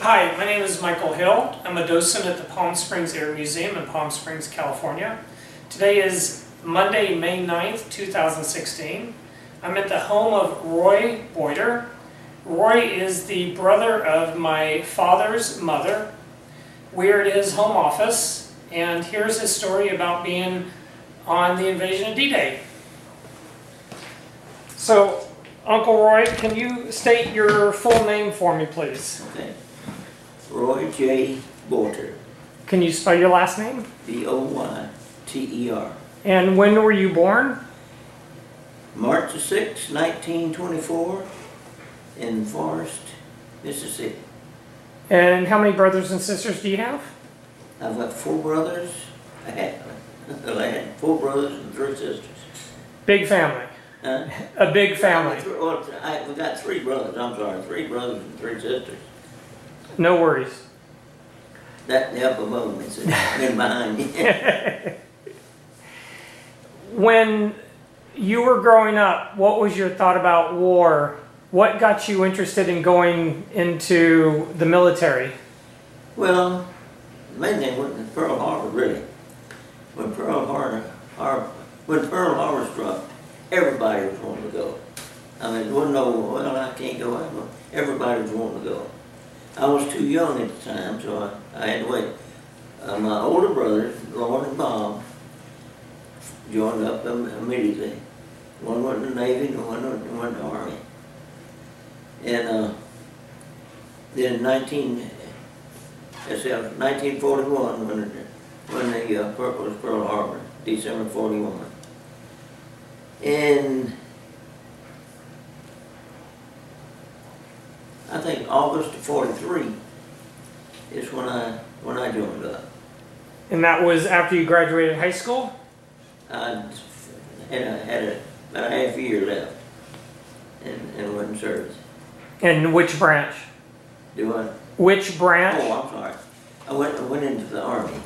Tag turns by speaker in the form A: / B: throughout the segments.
A: Hi, my name is Michael Hill. I'm a docent at the Palm Springs Air Museum in Palm Springs, California. Today is Monday, May 9th, 2016. I'm at the home of Roy Boyter. Roy is the brother of my father's mother. We're at his home office, and here's his story about being on the invasion of D-Day. So, Uncle Roy, can you state your full name for me, please?
B: Okay. Roy J Boyter.
A: Can you spell your last name?
B: B-O-Y-T-E-R.
A: And when were you born?
B: March 6, 1924, in Forest, Mississippi.
A: And how many brothers and sisters do you have?
B: I've got 4 brothers. I had 4 brothers and 3 sisters.
A: Big family.
B: Huh?
A: A big family.
B: We got 3 brothers. I'm sorry, 3 brothers and 3 sisters.
A: No worries.
B: That up above me, so been behind you.
A: When you were growing up, what was your thought about war? What got you interested in going into the military?
B: Well, the main thing was Pearl Harbor, really. When Pearl Harbor struck, everybody was wanting to go. I mean, there wasn't no, well, I can't go. Everybody was wanting to go. I was too young at the time, so I had to wait. My older brothers, Lauren and Bob, joined up immediately. One went in the Navy and one went in the Army. And then in 1941, when the was Pearl Harbor, December 41. And I think August of 43 is when I joined up.
A: And that was after you graduated high school?
B: I had about a half year left and went in service.
A: And which branch?
B: Do I?
A: Which branch?
B: Oh, I'm sorry. I went into the Army.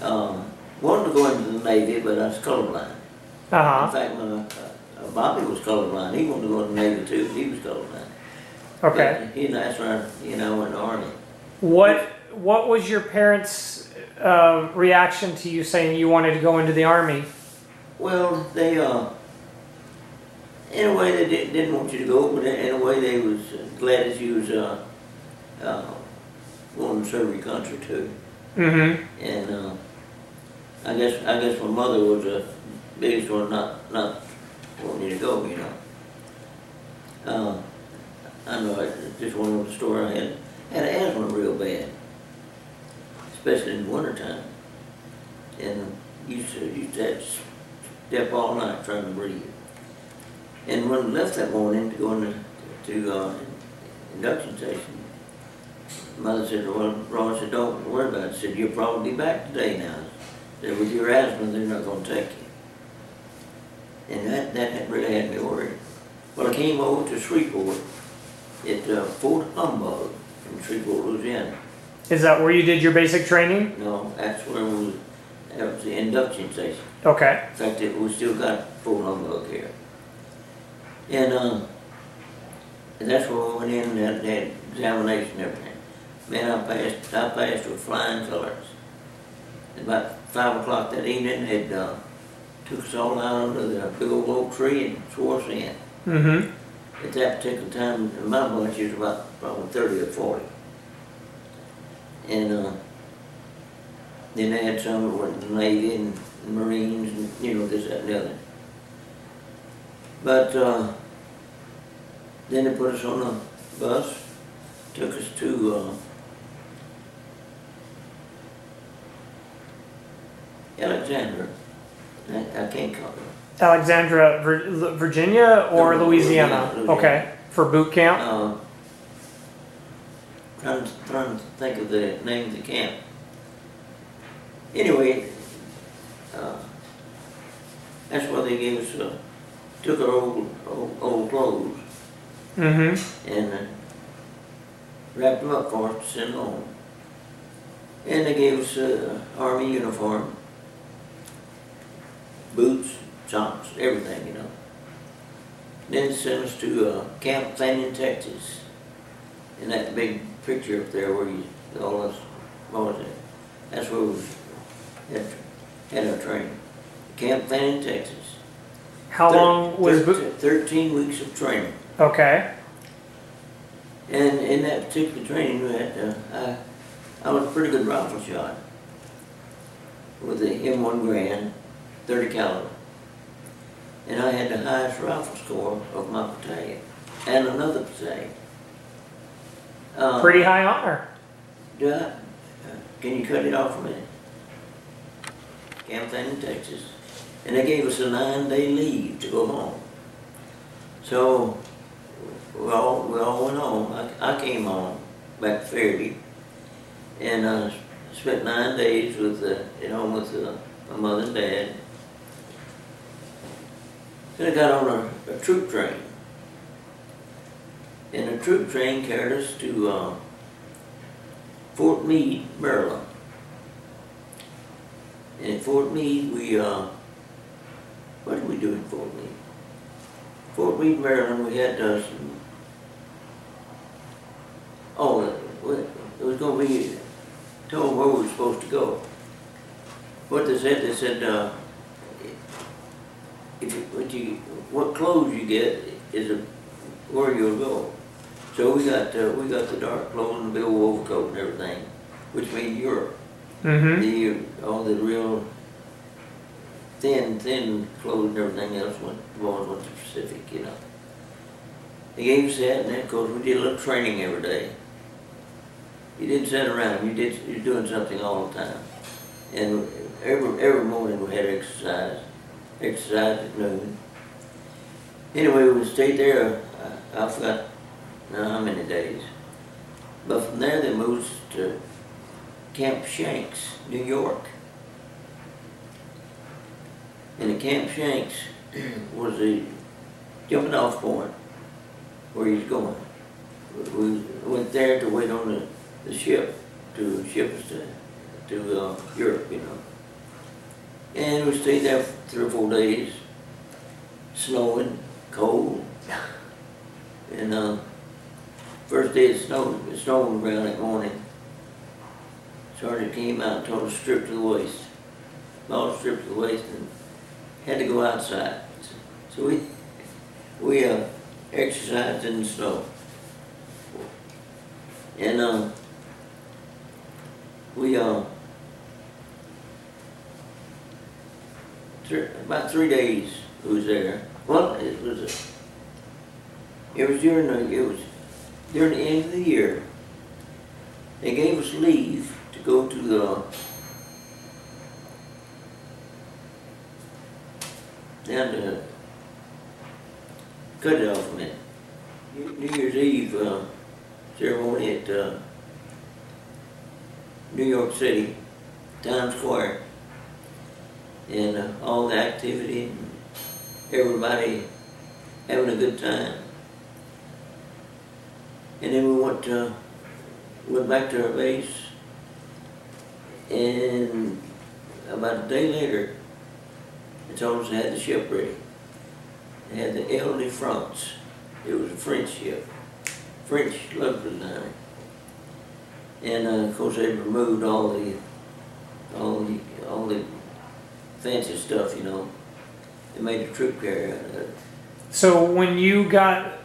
B: Wanted to go into the Navy, but I was colorblind.
A: Uh-huh.
B: In fact, Bobby was colorblind. He wanted to go in the Navy too. He was colorblind.
A: Okay.
B: That's right. I went in the Army.
A: What was your parents' reaction to you saying you wanted to go into the Army?
B: Well, they, in a way they didn't want you to go, but in a way they was glad that you was wanting to serve your country too.
A: Mm-hmm.
B: And I guess my mother was the biggest one not wanting you to go, you know. I know it's just one little story. I had asthma real bad, especially in the wintertime, and used to have to step all night trying to breathe. And when I left that morning to go into induction station, Mother said, "Well, Ron said, don't worry about it." She said, "You'll probably be back today now. Said, with your asthma, they're not going to take you." And that really had me worried. Well, I came over to Shreveport at Fort Humbug in Shreveport, Louisiana.
A: Is that where you did your basic training?
B: No, that's where that was the induction station.
A: Okay.
B: In fact, we still got Fort Humbug here. And that's where we went in and had examination and everything. Man, I passed with flying colors. About 5 o'clock that evening, they took us all out under the big old oak tree and swore us in.
A: Mm-hmm.
B: At that particular time, in my bunch, it was about probably 30 or 40. And then they had some that went to the Navy and Marines and, you know, this, that, and the other. But then they put us on a bus, took us to Alexandria. I can't call it.
A: Alexandria, Virginia or
B: No,
A: Louisiana?
B: Louisiana.
A: Okay. For boot camp?
B: Trying to think of the name of the camp. Anyway, that's where they gave us, took our old clothes
A: Mm-hmm.
B: and wrapped them up for us to send home. And they gave us Army uniform, boots, socks, everything, you know. Then sent us to Camp Fannin, Texas, in that big picture up there where you, all us, what was it? That's where we had our training. Camp Fannin, Texas.
A: How long was
B: 13 weeks of training.
A: Okay.
B: And in that particular training, we had, I was a pretty good rifle shot with the M1 Grand, 30 caliber. And I had the highest rifle score of my battalion and another battalion.
A: Pretty high honor.
B: Can you cut it off a minute? Camp Fannin, Texas. And they gave us a 9-day leave to go home. So we all went home. I came home back to Fairview, and I spent 9 days at home with my mother and dad. Then I got on a troop train, and the troop train carried us to Fort Meade, Maryland. And in Fort Meade, what did we do in Fort Meade? Fort Meade, Maryland, we had it was going to be told where we were supposed to go. What they said, what clothes you get is where you'll go. So we got the dark clothes and the big old overcoat and everything, which made Europe.
A: Mm-hmm.
B: All the real thin clothes and everything else went to the Pacific, you know. They gave us that, and then of course we did a little training every day. You didn't sit around, you're doing something all the time. And every morning we had exercise at noon. Anyway, we stayed there, I forgot how many days. But from there they moved us to Camp Shanks, New York. And the Camp Shanks was the jumping off point where he was going. We went there to wait on the ship to ship us to Europe, you know. And we stayed there for 3 or 4 days, snowing, cold. And first day it snowed around that morning. Sergeant came out and told us strip to the waist. All stripped to the waist and had to go outside. So we exercised in the snow. And we about 3 days we was there. Well, it was during the end of the year. They gave us leave to go to down to cut it off a minute. New Year's Eve ceremony at New York City, Times Square, and all the activity, and everybody having a good time. And then we went back to our base, and about a day later, they told us they had the ship ready. They had the Ile de France. It was a French ship, French love design. And of course they removed all the fancy stuff, you know. They made a troop carrier out of it.
A: So when you got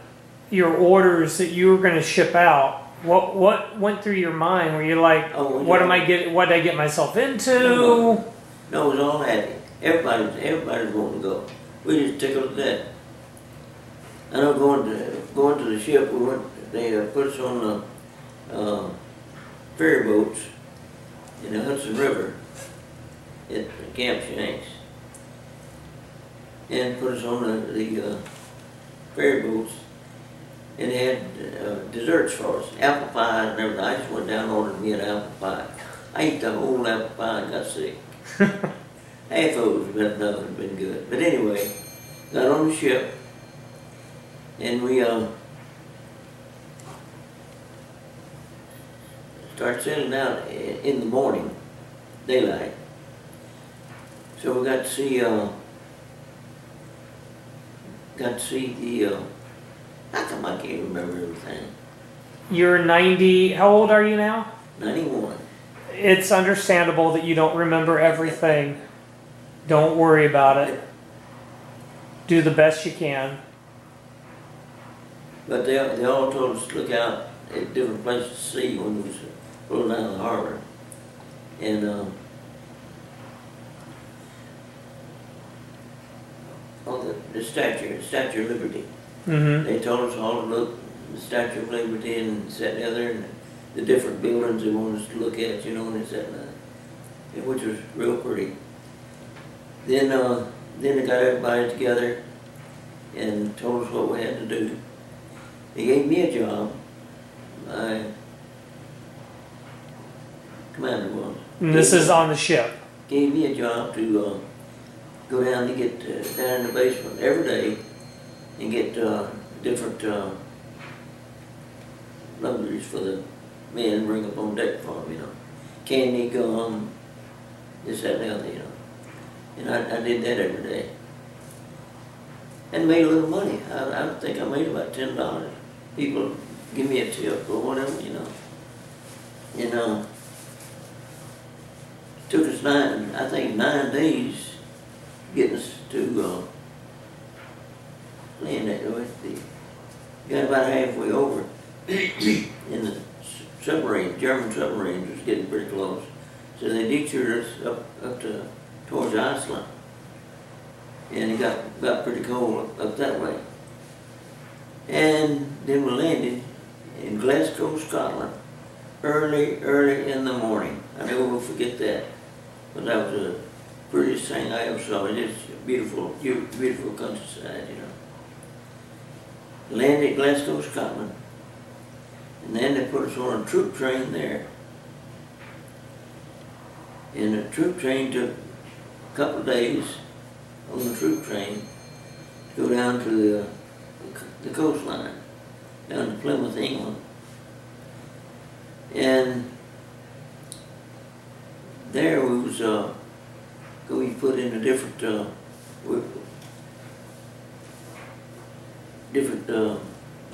A: your orders that you were going to ship out, what went through your mind? Were you like, what did I get myself into?
B: No, it was all happy. Everybody's wanting to go. We just tickled to death. I know going to the ship, they put us on the ferry boats in the Hudson River at Camp Shanks, and put us on the ferry boats, and they had desserts for us, apple pie and everything. I just went down and ordered me an apple pie. I ate the whole apple pie and got sick. Half of it would have been good. But anyway, got on the ship, and we started sailing out in the morning, daylight. So we got to see the, how come I can't remember everything?
A: You're 90. How old are you now?
B: 91.
A: It's understandable that you don't remember everything. Don't worry about it. Do the best you can.
B: But they all told us to look out at different places to see when we was rolling down the harbor. And the Statue of Liberty.
A: Mm-hmm.
B: They told us all to look at the Statue of Liberty and sat together and the different buildings they wanted us to look at, you know, and they sat there, which was real pretty. Then they got everybody together and told us what we had to do. They gave me a job. My commander was.
A: And this is on the ship.
B: Gave me a job to go down to get down in the basement every day and get different luxuries for the men and bring up on deck for them, you know. Candy, gum, this, that, and the other, you know. And I did that every day. And made a little money. I think I made about $10. People give me a tip or whatever, you know. And took us 9 days getting us to land that way. Got about halfway over in the submarine, German submarines was getting pretty close. So they detoured us up towards Iceland. And it got pretty cold up that way. And then we landed in Glasgow, Scotland, early in the morning. I never will forget that. But that was the prettiest thing I ever saw. It is beautiful, beautiful countryside, you know. Landed at Glasgow, Scotland. And then they put us on a troop train there. And the troop train took a couple of days on the troop train to go down to the coastline, down to Plymouth, England. And there we was we put into different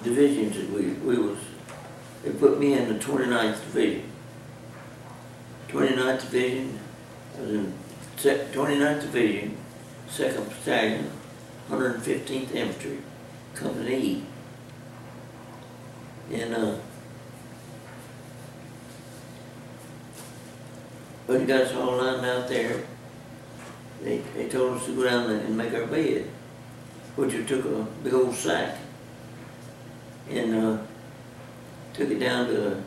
B: divisions that we was. They put me in the 29th Division. 29th Division, I was in 29th Division, 2nd Battalion, 115th Infantry, Company E. And when they got us all lined out there, they told us to go down and make our bed, which we took a big old sack and took it down to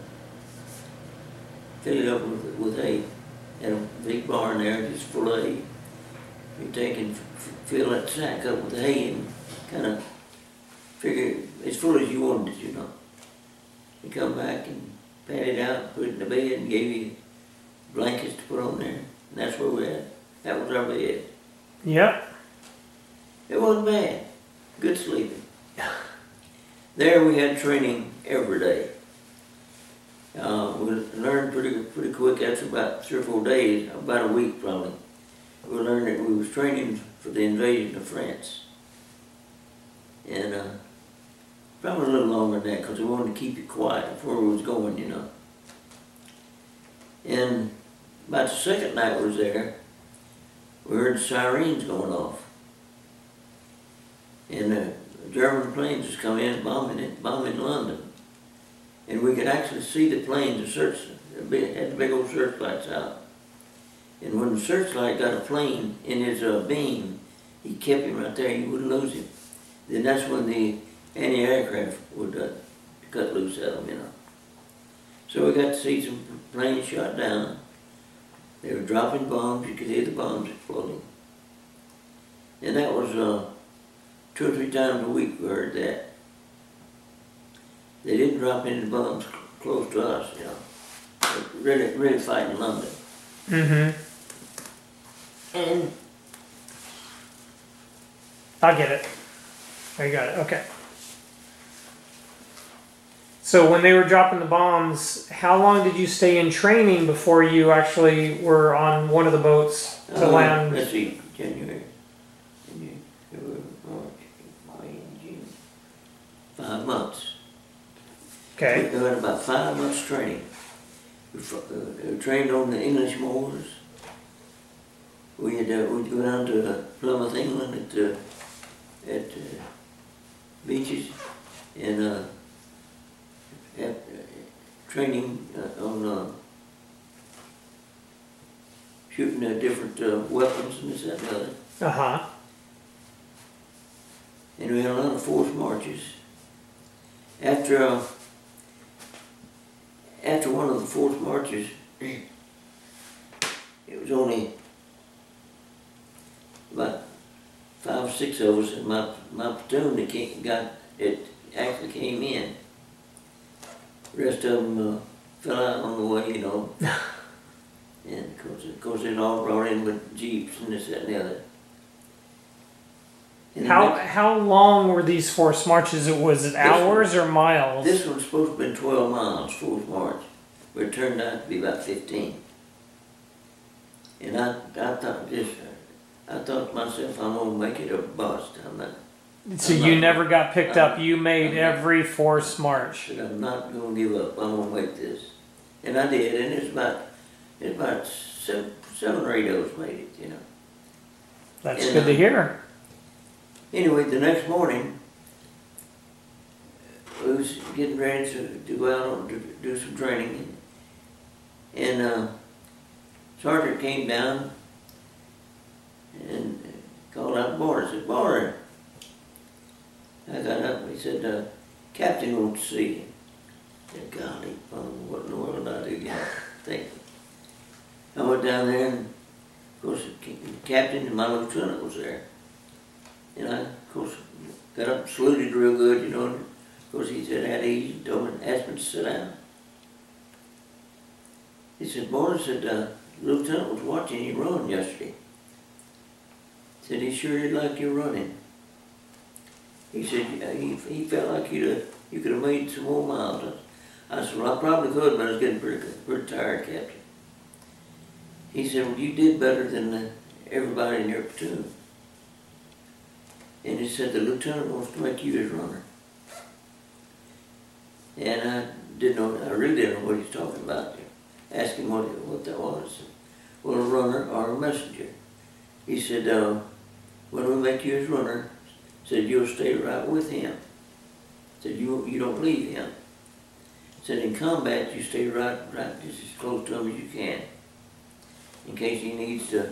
B: fill it up with hay. Had a big barn there just full of hay. You take and fill that sack up with hay and kind of figure as full as you wanted it, you know. You come back and pat it out, put it in the bed, and gave you blankets to put on there. And that's where we had. That was our bed.
A: Yep.
B: It wasn't bad. Good sleeping. There we had training every day. We learned pretty quick after about 3 or 4 days, about a week probably. We learned that we was training for the invasion of France. And probably a little longer than that because we wanted to keep it quiet before we was going, you know. And about the second night we was there, we heard sirens going off. And German planes was coming in bombing London. And we could actually see the planes, had the big old searchlights out. And when the searchlight got a plane in his beam, he kept him right there, you wouldn't lose him. Then that's when the anti-aircraft would cut loose at them, you know. So we got to see some planes shot down. They were dropping bombs, you could hear the bombs exploding. And that was 2 or 3 times a week we heard that. They didn't drop any bombs close to us, you know. Really fighting London.
A: Mm-hmm.
B: And
A: I get it. I got it. Okay. So when they were dropping the bombs, how long did you stay in training before you actually were on one of the boats to land?
B: Let's see, January, February, March, May, June. 5 months.
A: Okay.
B: We had about 5 months training. We trained on the English moors. We'd go down to Plymouth, England at beaches and have training on shooting at different weapons and this, that, and the other.
A: Uh-huh.
B: And we had a lot of forced marches. After one of the forced marches, it was only about 5 or 6 of us in my platoon that actually came in. The rest of them fell out on the way, you know. And of course, they're all brought in with jeeps and this, that, and the other. And
A: How long were these forced marches? Was it hours or miles?
B: This one's supposed to have been 12 miles, forced march, but it turned out to be about 15. And I thought to myself, I'm gonna make it a bust.
A: So you never got picked up. You made every forced march.
B: But I'm not gonna give up. I'm gonna make this, and I did. And it's about 7 or 8 of us made it, you know.
A: That's good to hear.
B: Anyway, the next morning, we was getting ready to go out and do some training, and Sergeant came down and called out Boyter. Said, Boyter. I got up and he said, Captain wants to see you. I said, golly, what in the world did I do again? Thinking. I went down there and, of course, the captain and my lieutenant was there. And I, of course, got up and saluted real good, you know. And of course, he said, "How do you?" Told me, asked me to sit down. He said, Boyter, said, the lieutenant was watching you run yesterday. Said he sure did like you running. He said he felt like you could have made some more miles. I said, well, I probably could, but I was getting pretty tired, Captain. He said, well, you did better than everybody in your platoon. And he said, the lieutenant wants to make you his runner. And I really didn't know what he was talking about. Asked him what that was. Well, a runner or a messenger. He said, when we make you his runner, said you'll stay right with him. Said you don't leave him. Said in combat you stay right just as close to him as you can, in case he needs to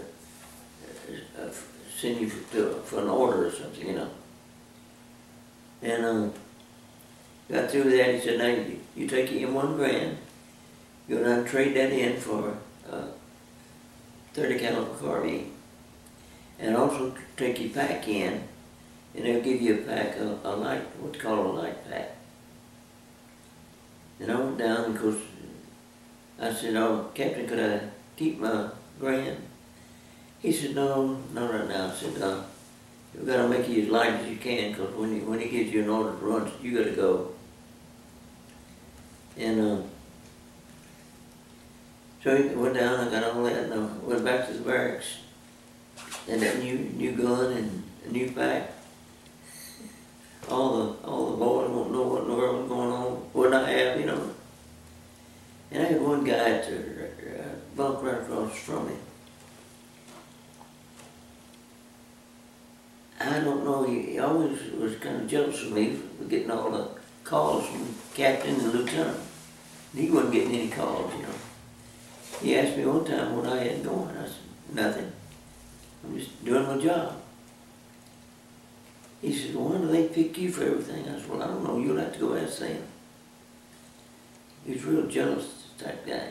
B: send you for an order or something, you know. And got through that. He said, now you take your M1 Grand, go down and trade that in for 30 caliber carbine, and also take your pack in. And they'll give you a pack, a light, what's called a light pack. And I went down, and of course, I said, oh, Captain, could I keep my Grand? He said, no, not right now. I said, you've got to make it as light as you can, because when he gives you an order to run, you got to go. And so he went down, I got all that, and I went back to the barracks. And that new gun and a new pack. All the boys won't know what in the world was going on, what I have, you know. And I had one guy at the bunk right across from me. I don't know, he always was kind of jealous of me for getting all the calls from captain and lieutenant. He wasn't getting any calls, you know. He asked me one time what I had going. I said, nothing. I'm just doing my job. He said, well, why do they pick you for everything? I said, well, I don't know. You'll have to go ask them. He was real jealous type guy.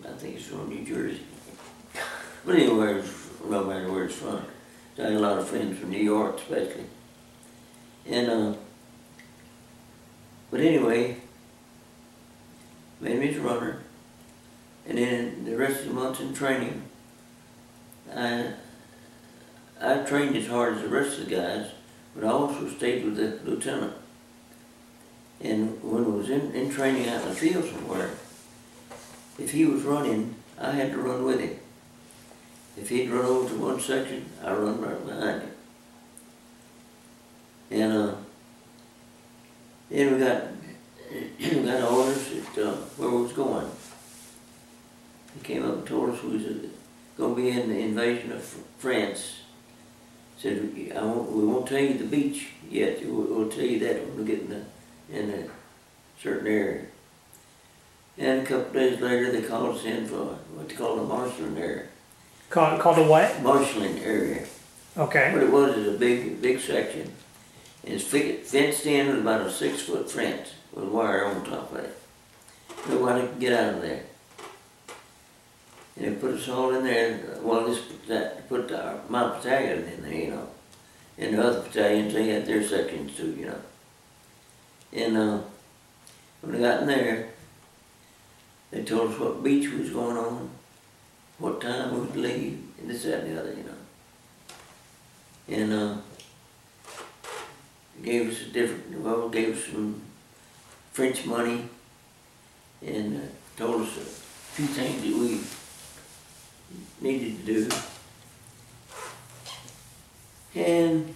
B: I think he's from New Jersey. But anyway, no matter where it's from. I had a lot of friends from New York, especially. And, but anyway, made me his runner. And then the rest of the months in training, I trained as hard as the rest of the guys, but I also stayed with the lieutenant. And when I was in training out in the field somewhere, if he was running, I had to run with him. If he'd run over to one section, I run right behind him. And then we got told us we was gonna be in the invasion of France. Said, we won't tell you the beach yet, we'll tell you that when we get in a certain area. And a couple days later, they called us in for what they call the marshalling area.
A: Called a what?
B: Marshalling area.
A: Okay.
B: What it was is a big section. And it's fenced in with about a 6-foot fence with wire on top of it. Nobody could get out of there. And they put us all in there. Well, put my battalion in there, you know. And the other battalions, they had their sections too, you know. And when we got in there, they told us what beach was going on, what time we would leave, and this, that, and the other, you know. And gave us gave us some French money, and told us a few things that we needed to do. And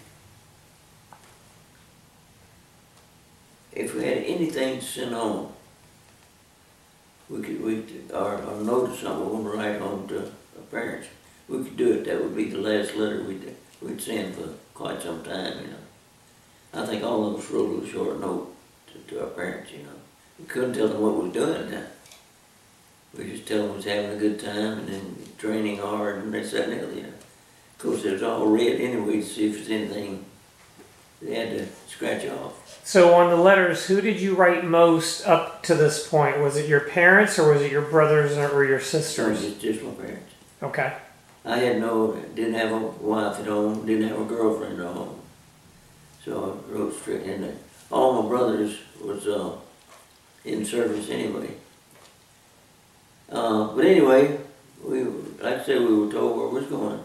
B: if we had anything to send home, we could or notice something we want to write home to our parents, we could do it. That would be the last letter we'd send for quite some time, you know. I think all of us wrote a short note to our parents, you know. We couldn't tell them what we were doing now. We just tell them we was having a good time and then training hard and this, that, and the other, you know. Of course, it was all read anyway to see if there's anything they had to scratch off.
A: So on the letters, who did you write most up to this point? Was it your parents or was it your brothers or your sisters?
B: It's just my parents.
A: Okay.
B: I didn't have a wife at home, didn't have a girlfriend at home. So I wrote straight in there. All my brothers was in service anyway. But anyway, like I said, we were told where we was going.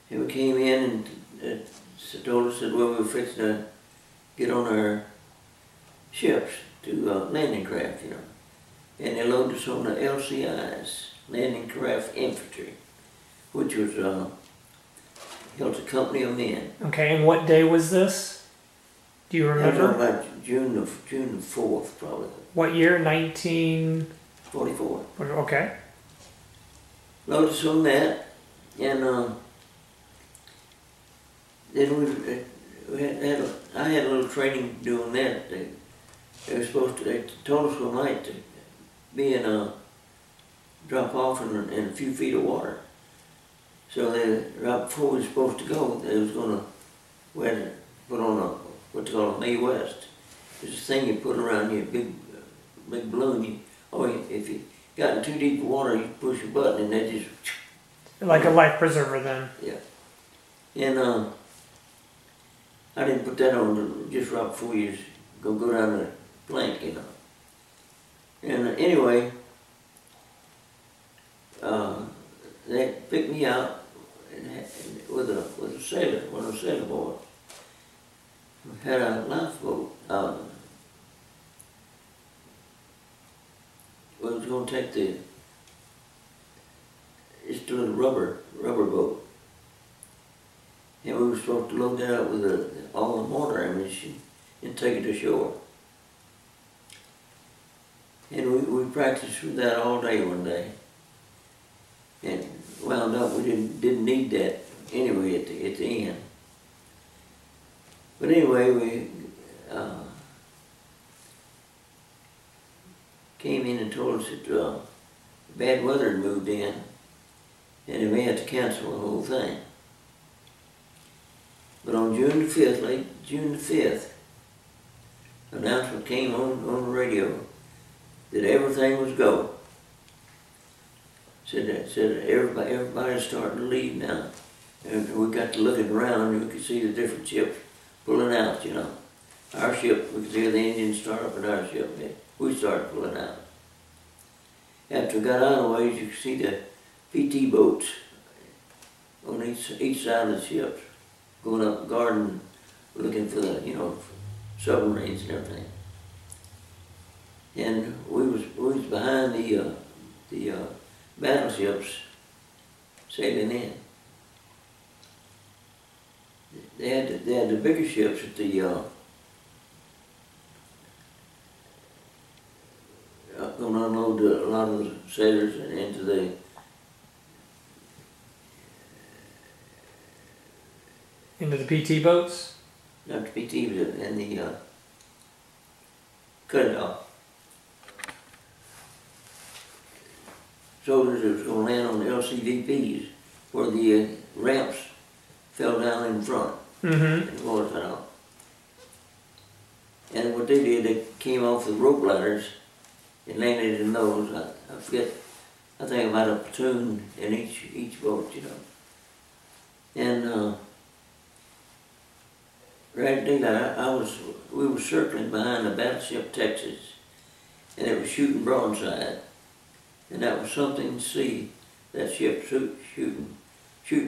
B: And we came in and told us that we were fixing to get on our ships to landing craft, you know. And they loaded us on the LCIs, Landing Craft Infantry, which was a company of men.
A: Okay, and what day was this? Do you remember?
B: About June the 4th, probably.
A: What year? 19...
B: 44.
A: Okay.
B: Loaded us on that, and then I had a little training doing that. They told us we might be in a drop off in a few feet of water. So right before we were supposed to go, they was we had to put on what they call a May West. It's a thing you put around your big balloon. If you got in too deep of water, you push a button and they just...
A: Like a life preserver then?
B: Yeah. And I didn't put that on just right before you go down the plank, you know. And anyway, they picked me out with a sailor, one of the sailor boys. We had a lifeboat. We was going to take just a little rubber boat. And we were supposed to load that up with all the water ammunition and take it to shore. And we practiced with that all day one day. And wound up we didn't need that anyway at the end. But anyway, we came in and told us that bad weather had moved in and they may have to cancel the whole thing. But on June the 5th, late June the 5th, announcement came on the radio that everything was go. Said everybody's starting to leave now. And we got to looking around and we could see the different ships pulling out, you know. Our ship, we could see the engine start up in our ship. We started pulling out. After we got out of the ways, you could see the PT boats on each side of the ships going up guarding, looking for the, you know, submarines and everything. And we was behind the battleships sailing in. They had the bigger ships at the going to unload a lot lot of the sailors and into the
A: PT boats?
B: not the PT, but in the cut it off. Soldiers that was going to land on the LCVPs where the ramps fell down in front
A: Mm-hmm.
B: and water cut off. And what they did, they came off the rope ladders and landed in those. I forget, I think about a platoon in each boat, you know. And right at daylight, we were circling behind the battleship Texas, and it was shooting broadside. And that was something to see, that ship shoot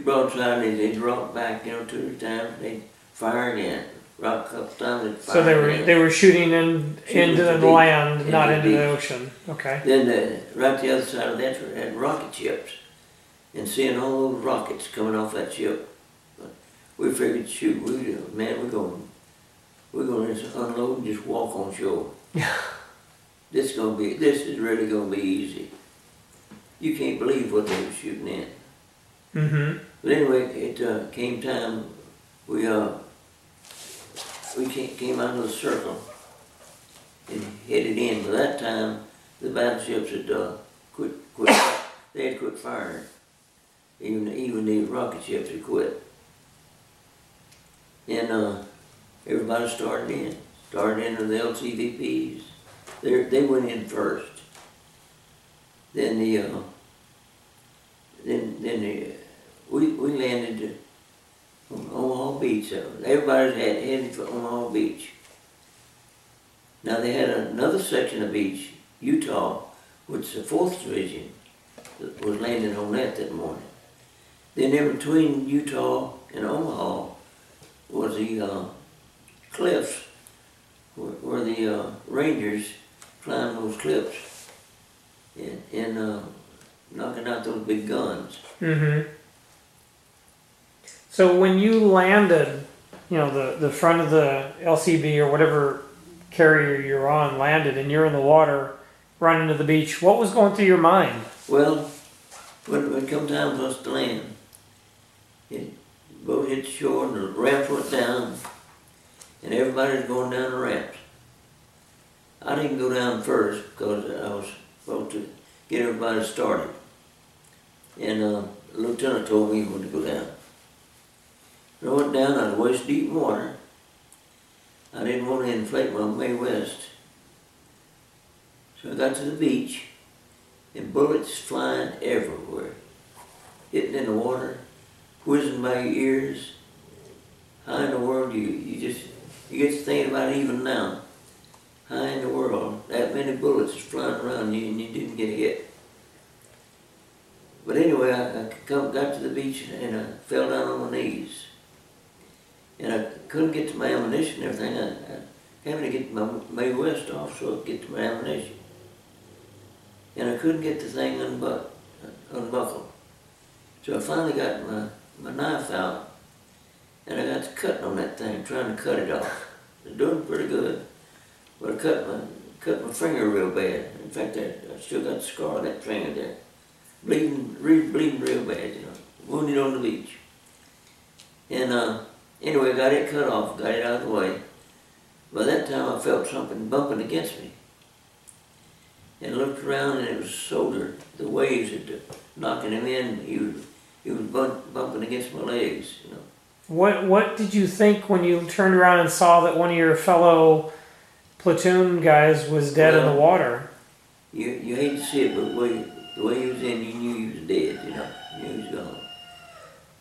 B: broadside, and they'd rock back, you know, 2 at a time, they'd fire again, rock a couple times, they'd fire
A: So they
B: again.
A: were shooting
B: Shooting
A: into
B: the
A: the
B: beach.
A: land,
B: Into
A: not
B: the
A: into the
B: beach.
A: ocean. Okay.
B: Then right the other side of that had rocket ships, and seeing all those rockets coming off that ship, we figured, shoot, we're going to unload and just walk on shore. This is really gonna be easy. You can't believe what they were shooting in.
A: Mm-hmm.
B: But anyway, it came time, we came out of the circle and headed in. By that time, the battleships had quit. They had quit firing. Even the rocket ships had quit. And everybody started into the LCVPs. They went in first. Then we landed on Omaha Beach. So everybody's heading for Omaha Beach. Now they had another section of beach, Utah, which the 4th Division was landing on that morning. Then in between Utah and Omaha was the cliffs where the Rangers climbed those cliffs and knocking out those big guns.
A: Mm-hmm. So when you landed, you know, the front of the LCB or whatever carrier you're on landed and you're in the water running to the beach, what was going through your mind?
B: Well, when it come time for us to land, the boat hit the shore and the ramps went down and everybody's going down the ramps. I didn't go down first because I was supposed to get everybody started. And the lieutenant told me he wanted to go down. I went down, I was waist deep in water. I didn't want to inflate my May West. So I got to the beach and bullets flying everywhere. Hitting in the water, whizzing by your ears. How in the world you get to thinking about it even now. How in the world that many bullets is flying around you and you didn't get hit? But anyway, I got to the beach and I fell down on my knees. And I couldn't get to my ammunition and everything. I having to get my May West off so I could get to my ammunition. And I couldn't get the thing unbuckled. So I finally got my knife out and I got to cutting on that thing, trying to cut it off. It was doing pretty good. But I cut my finger real bad. In fact, I still got the scar on that finger there. Bleeding real bad, you know. Wounded on the beach. And anyway, got it cut off, got it out of the way. By that time I felt something bumping against me. And I looked around and it was a soldier. The waves had knocking him in. He was bumping against my legs, you know.
A: What did you think when you turned around and saw that one of your fellow platoon guys was dead in the water?
B: You hate to see it, but the way he was in, you knew he was dead, you know. You knew he was gone.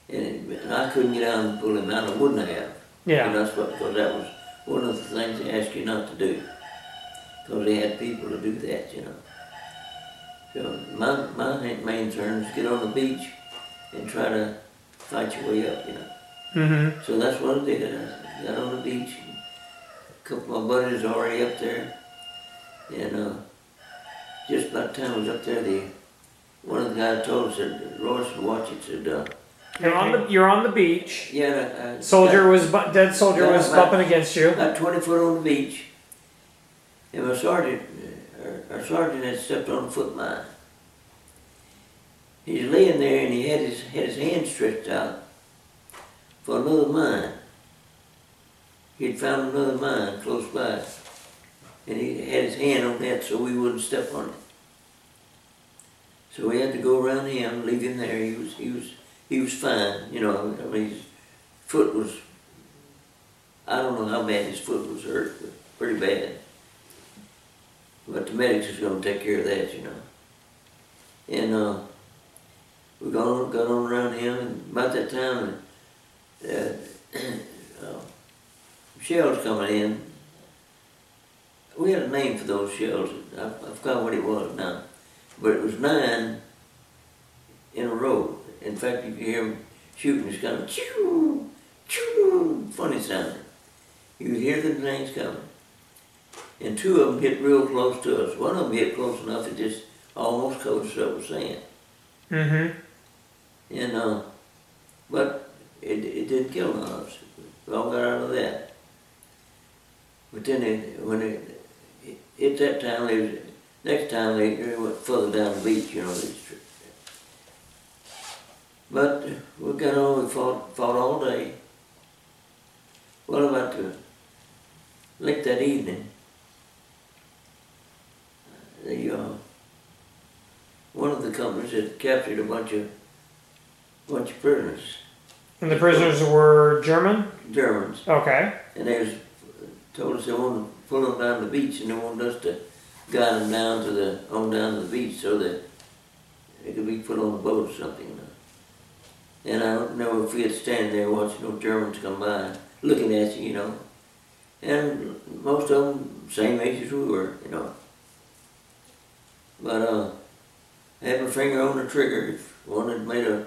B: And I couldn't get out and pull him out. I wouldn't have.
A: Yeah.
B: And because that was one of the things they asked you not to do. Because they had people to do that, you know. So my main turn is get on the beach and try to fight your way up, you know.
A: Mm-hmm.
B: So that's what I did. I got on the beach. And a couple of my buddies already up there. And just about the time I was up there, one of the guys told us that Royce would watch it, said,
A: You're on the beach.
B: yeah,
A: dead soldier was bumping against you.
B: about 20 foot on the beach. And my sergeant, or our sergeant had stepped on a foot mine. He's laying there and he had his hand stretched out for another mine. He'd found another mine close by, and he had his hand on that so we wouldn't step on it. So we had to go around him, leave him there. He was fine, you know. I mean, his foot was, I don't know how bad his foot was hurt, but pretty bad. But the medics was going to take care of that, you know. And we got on around him, and about that time, shells coming in. We had a name for those shells. I forgot what it was now. But it was 9 in a row. In fact, you could hear them shooting. It's kind of choo, choo, funny sounding. You could hear the things coming. And 2 of them hit real close to us. One of them hit close enough it just almost covered us up with sand.
A: Mm-hmm.
B: And but it didn't kill none of us. We all got out of that. But then when it hit that time, next time they went further down the beach, you know. But we got on, we fought all day. Well, about late that evening, one of the companies had captured a bunch of prisoners.
A: And the prisoners were German?
B: Germans.
A: Okay.
B: And they told us they wanted to pull them down the beach, and they wanted us to guide them down to the beach so that they could be put on a boat or something. And I don't know if we had standing there watching those Germans come by, looking at you, you know. And most of them same age as we were, you know. But I had my finger on the trigger. If one had made a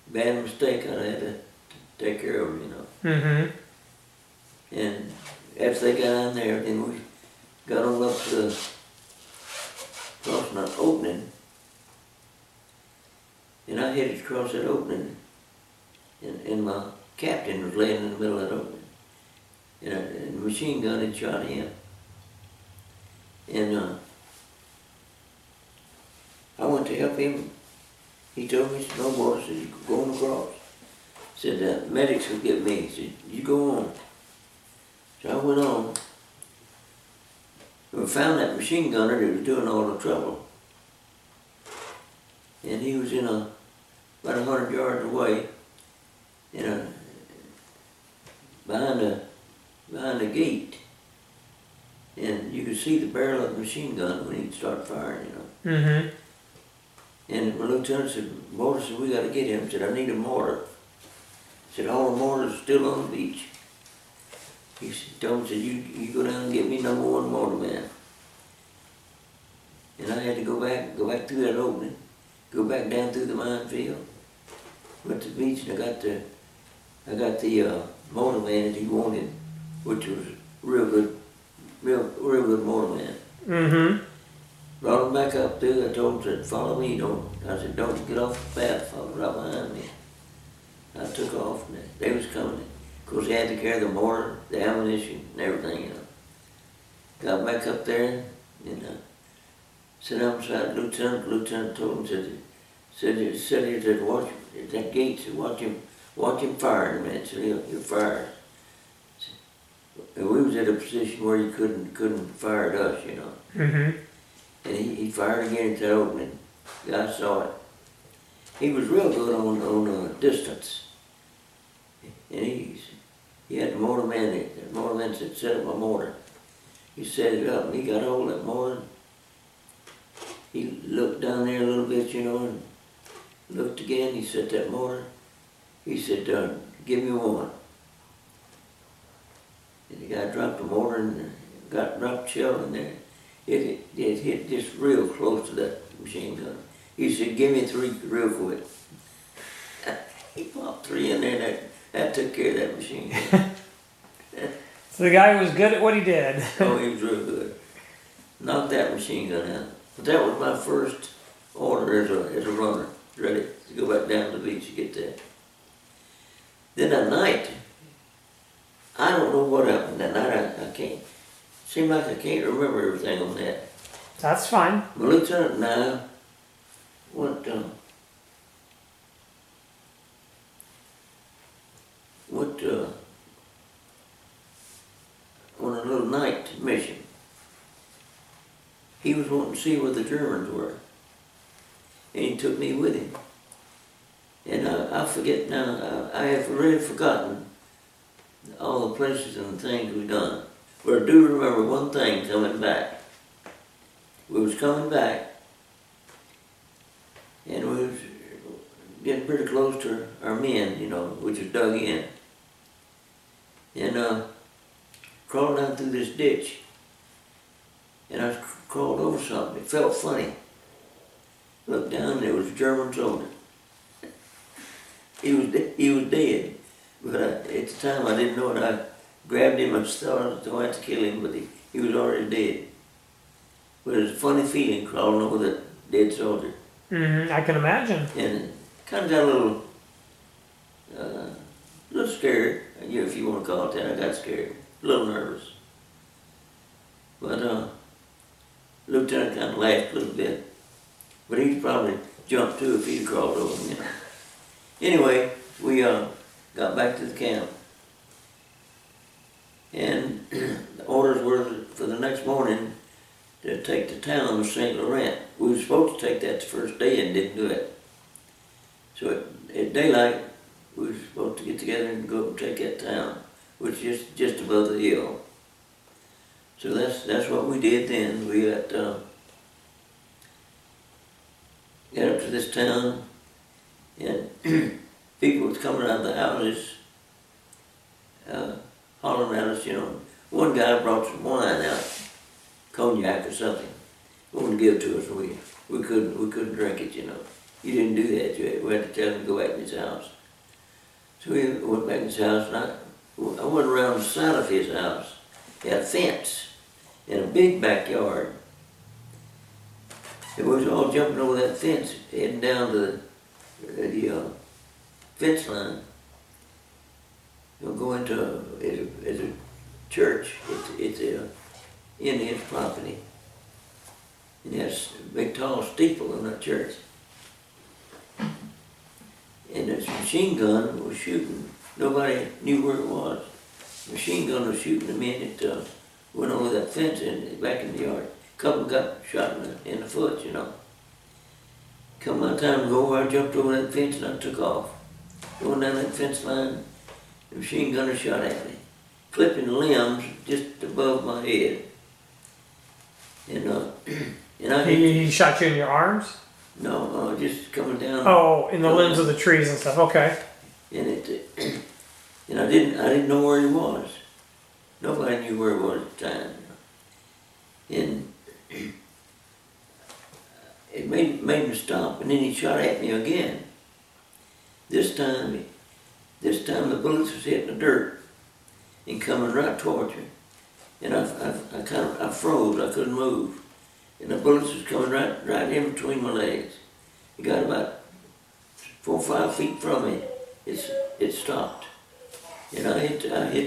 B: bad mistake, I'd have to take care of them, you know.
A: Mm-hmm.
B: And after they got in there, then we got on up to crossing an opening. And I headed across that opening, and my captain was laying in the middle of that opening. And a machine gun had shot him. And I went to help him. He told me, he said, "No, boy," he said, "you go on across." He said, "Medics will get me." He said, "You go on." So I went on. We found that machine gunner that was doing all the trouble. And he was in about 100 yards away, behind the gate. And you could see the barrel of the machine gun when he'd start firing, you know.
A: Mm-hmm.
B: And my lieutenant said, "Boyter," said, "we got to get him." He said, "I need a mortar." He said, "All the mortars are still on the beach." He told me, said, you go down and get me number 1 mortar man. And I had to go back through that opening, go back down through the minefield, went to the beach, and I got the mortar man that he wanted, which was real good mortar man.
A: Mm-hmm.
B: Brought him back up through. I told him, said, "Follow me, I said, "Don't get off the path, follow right behind me." I took off, and they was coming. Of course, they had to carry the mortar, the ammunition, and everything, you know. Got back up there, and sat down beside the lieutenant. The lieutenant told him, said, "Watch at that gate, said, watch him fire in a minute." So he'll fire. And we was at a position where he couldn't fire at us, you know.
A: Mm-hmm.
B: And he fired again at that opening. The guy saw it. He was real good on distance. And he had the mortar man said, "Set up my mortar." He set it up, and he got hold of that mortar. He looked down there a little bit, you know, and looked again. He set that mortar. He said, "Give me 1." And the guy dropped the mortar and dropped a shell in there. It hit just real close to that machine gun. He said, "Give me 3 real quick." He popped 3 in there, and that took care of that machine gun.
A: So the guy was good at what he did.
B: Oh, he was real good. Knocked that machine gun out. But that was my first order as a runner, ready to go back down to the beach to get that. Then that night, I don't know what happened that night. I can't, seemed like I can't remember everything on that.
A: That's fine.
B: Well, Lieutenant now, what, on a little night mission, he was wanting to see where the Germans were. And he took me with him. And I forget now, I have really forgotten all the places and the things we've done. But I do remember one thing coming back. We was coming back, and we was getting pretty close to our men, you know, which was dug in. And crawled down through this ditch. And I crawled over something. It felt funny. Looked down, there was a German soldier. He was dead. But at the time I didn't know it. I grabbed him and thought I was going to kill him, but he was already dead. But it was a funny feeling crawling over that dead soldier.
A: I can imagine.
B: And kind of got a little scared, if you want to call it that. I got scared, a little nervous. But Lieutenant kind of laughed a little bit. But he'd probably jumped too if he'd crawled over me. Anyway, we got back to the camp. And the orders were for the next morning to take the town of St. Laurent. We were supposed to take that the first day and didn't do it. So at daylight, we were supposed to get together and go and take that town, which is just above the hill. So that's what we did then. We got up to this town, and people was coming out of the houses, hollering at us, you know. One guy brought some wine out, cognac or something, wanted to give it to us. We couldn't drink it, you know. You didn't do that. We had to tell him to go back in his house. So we went back in his house, and I went around the side of his house. He had a fence and a big backyard. And we was all jumping over that fence, heading down to the fence line. We'll go into it's a church. It's a Indian property. And there's a big tall steeple in that church. And this machine gun was shooting. Nobody knew where it was. The machine gun was shooting the men that went over that fence and back in the yard. A couple got shot in the foot, you know. Come my time to go over, I jumped over that fence and I took off. Going down that fence line, the machine gunner shot at me, clipping limbs just above my head. And I
A: He shot you in your arms?
B: No, just coming down.
A: Oh, in the limbs of the trees and stuff. Okay.
B: And and I didn't know where he was. Nobody knew where he was at the time. And it made me stop, and then he shot at me again. This time the bullets was hitting the dirt and coming right towards me. And I froze, I couldn't move. And the bullets was coming right in between my legs. It got about 4 or 5 feet from me. It stopped. And I hit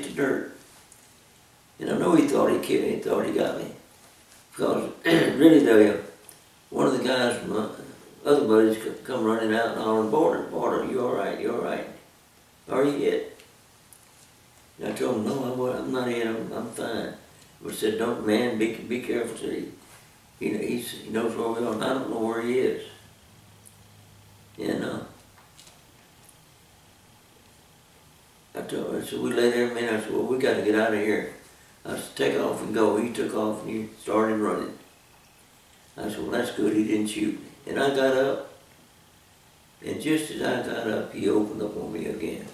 B: the dirt. And I know he thought he killed me, he thought he got me. Because really though, one of the guys from my other buddies come running out and hollering, Boyter, you all right, you all right? Are you hit? And I told him, no, I'm not hit, I'm fine. But I said, don't, man, be careful, said he knows where we are, and I don't know where he is. And I said, we lay there a minute, I said, well, we got to get out of here. I said, take off and go. He took off and he started running. I said, well, that's good, he didn't shoot me. And I got up, and just as I got up, he opened up on me again.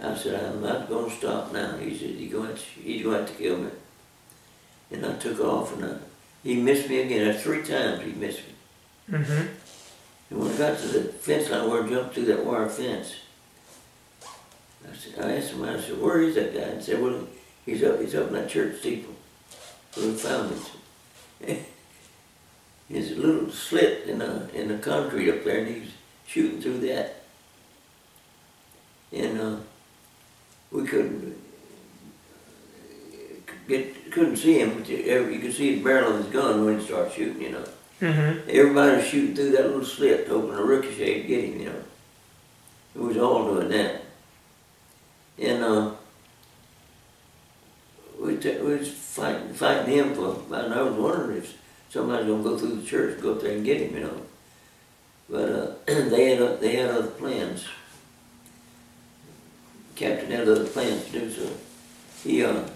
B: I said, I'm not going to stop now. He said, he's going to have to kill me. And I took off, and he missed me again. That's 3 times he missed me.
A: Mm-hmm.
B: And when I got to the fence line where I jumped through that wire fence, I asked him, I said, where is that guy? And he said, well, he's up in that church steeple. So we found him. There's a little slit in the concrete up there, and he was shooting through that. And we couldn't couldn't see him, but you could see the barrel of his gun when he started shooting, you know.
A: Mm-hmm.
B: Everybody was shooting through that little slit, hoping a ricochet to get him, you know. We was all doing that. And we was fighting him and I was wondering if somebody's gonna go through the church, go up there and get him, you know. But they had other plans. Captain had other plans to do so. He had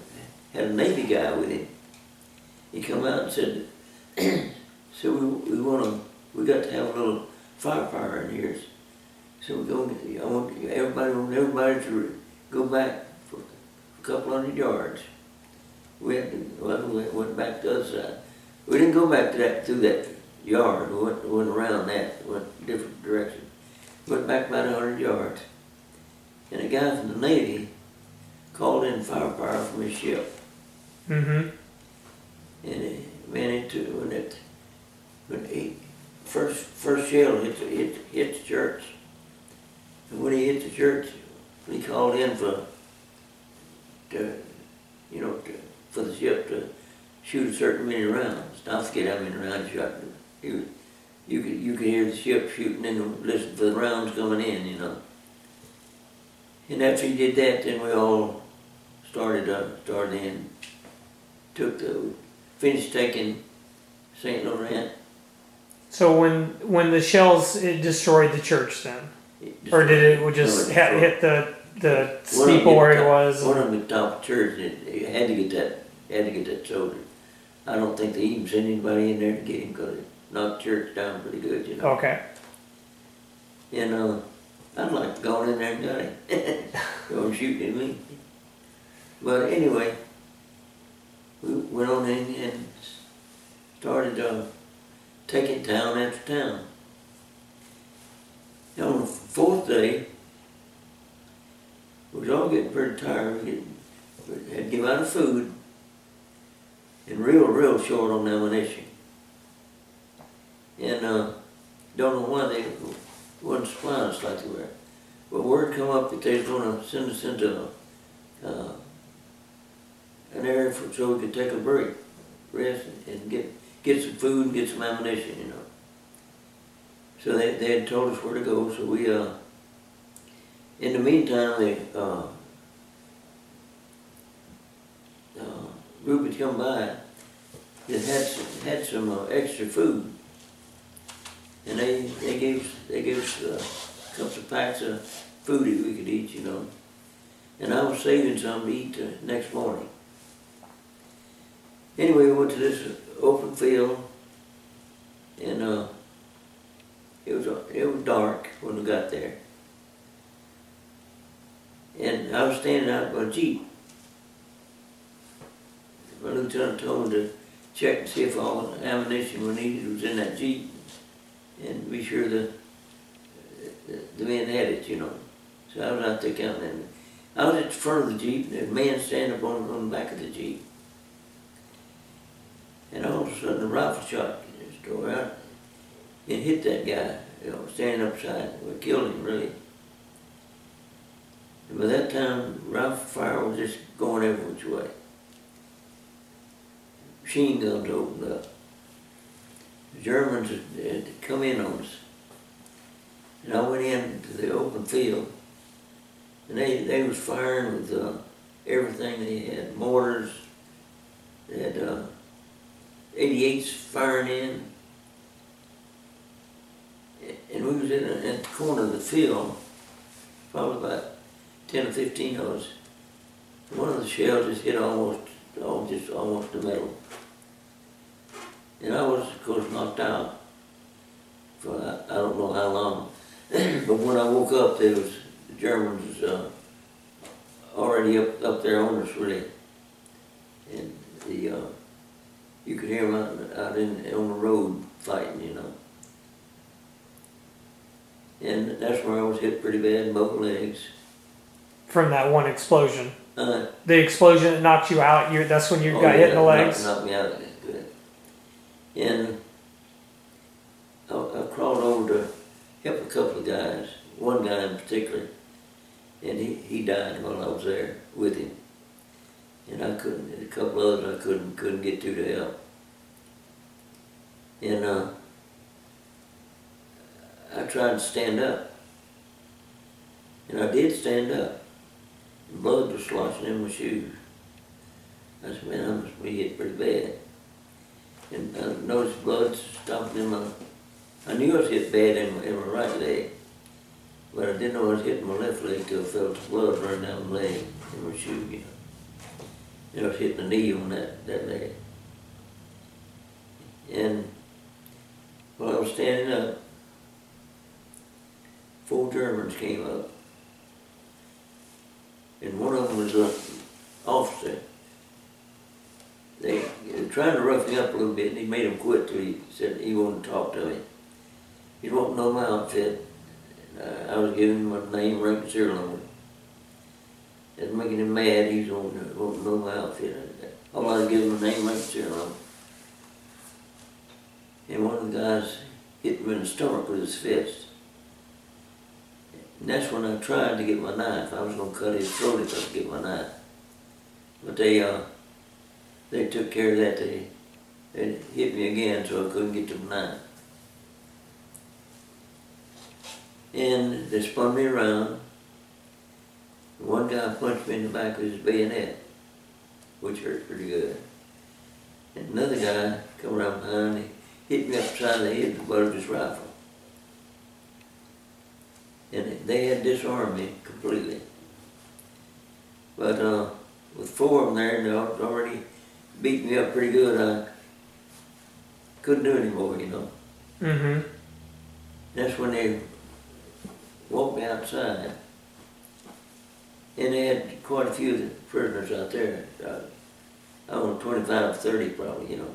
B: a Navy guy with him. He come out and said, so we got to have a little firepower in here. So I want everybody to go back for a couple hundred yards. We went back to the other side. We didn't go back through that yard. We went around that, went a different direction. Went back about 100 yards. And a guy from the Navy called in firepower from his ship.
A: Mm-hmm.
B: And when he first shell hit the church. And when he hit the church, he called in for the ship to shoot a certain many rounds. I forget how many rounds he shot. You could hear the ship shooting and listen for the rounds coming in, you know. And after he did that, then we all started in, finished taking St. Laurent.
A: So when the shells, it destroyed the church then? Or did it just hit the steeple where he was?
B: One of them at the top of the church, it had to get that soldier. I don't think they even sent anybody in there to get him because it knocked the church down pretty good, you know.
A: Okay.
B: And I'd like to go in there and got him. Go and shoot at me. But anyway, we went on in and started taking town after town. And on the fourth day, we was all getting pretty tired. We had to give out of food and real short on ammunition. And don't know why they wasn't supplying us like they were. But word come up that they was going to send us into an area so we could take a break, rest, and get some food and get some ammunition, you know. So they had told us where to go, so we, in the meantime, the group had come by that had some extra food. And they gave us couple of packs of food that we could eat, you know. And I was saving some to eat the next morning. Anyway, we went to this open field, and it was dark when we got there. And I was standing out by a Jeep. My lieutenant told me to check and see if all the ammunition we needed was in that Jeep, and be sure the men had it, you know. So I was out there counting them. I was at the front of the Jeep, and there was a man standing up on the back of the Jeep. And all of a sudden, a rifle shot tore out and hit that guy, you know, standing upside. We killed him, really. And by that time, rifle fire was just going every which way. Machine guns opened up. The Germans had come in on us. And I went into the open field, and they was firing with everything. They had mortars, they had 88s firing in, and we was at the corner of the field, probably about 10 or 15 of us. One of the shells just hit almost the middle. And I was, of course, knocked out for I don't know how long. But when I woke up, the Germans was already up there on us, really. And you could hear them out on the road fighting, you know. And that's where I was hit pretty bad in both legs.
A: From that one explosion?
B: The
A: explosion that knocked you out, that's when you got hit in the legs?
B: Knocked me out. Good. And I crawled over to help a couple of guys, one guy in particular, and he died while I was there with him. And I couldn't, a couple others I couldn't get to help. And I tried to stand up. And I did stand up. Blood was sloshing in my shoes. I said, man, I must be hit pretty bad. And I noticed blood stopping in my, I knew I was hit bad in my right leg, but I didn't know I was hitting my left leg till I felt the blood run down my leg in my shoe, you know. And I was hitting the knee on that leg. And while I was standing up, 4 Germans came up. And one of them was an officer. They were trying to rough me up a little bit, and he made him quit till he said he wanted to talk to me. He wanted to know my outfit. I was giving him my name, rank, and serial number. It was making him mad. He was wanting to know my outfit. All I was giving him my name, rank, and serial number. And one of the guys hit me in the stomach with his fist. And that's when I tried to get my knife. I was going to cut his throat if I could get my knife. But they took care of that. They hit me again so I couldn't get to the knife. And they spun me around. One guy punched me in the back with his bayonet, which hurt pretty good. And another guy come around behind me, hit me upside the head with the butt of his rifle. And they had disarmed me completely. But with 4 of them there, and they already beat me up pretty good, I couldn't do anymore, you know.
A: Mm-hmm.
B: That's when they walked me outside. And they had quite a few of the prisoners out there. I don't know, 25, 30 probably, you know.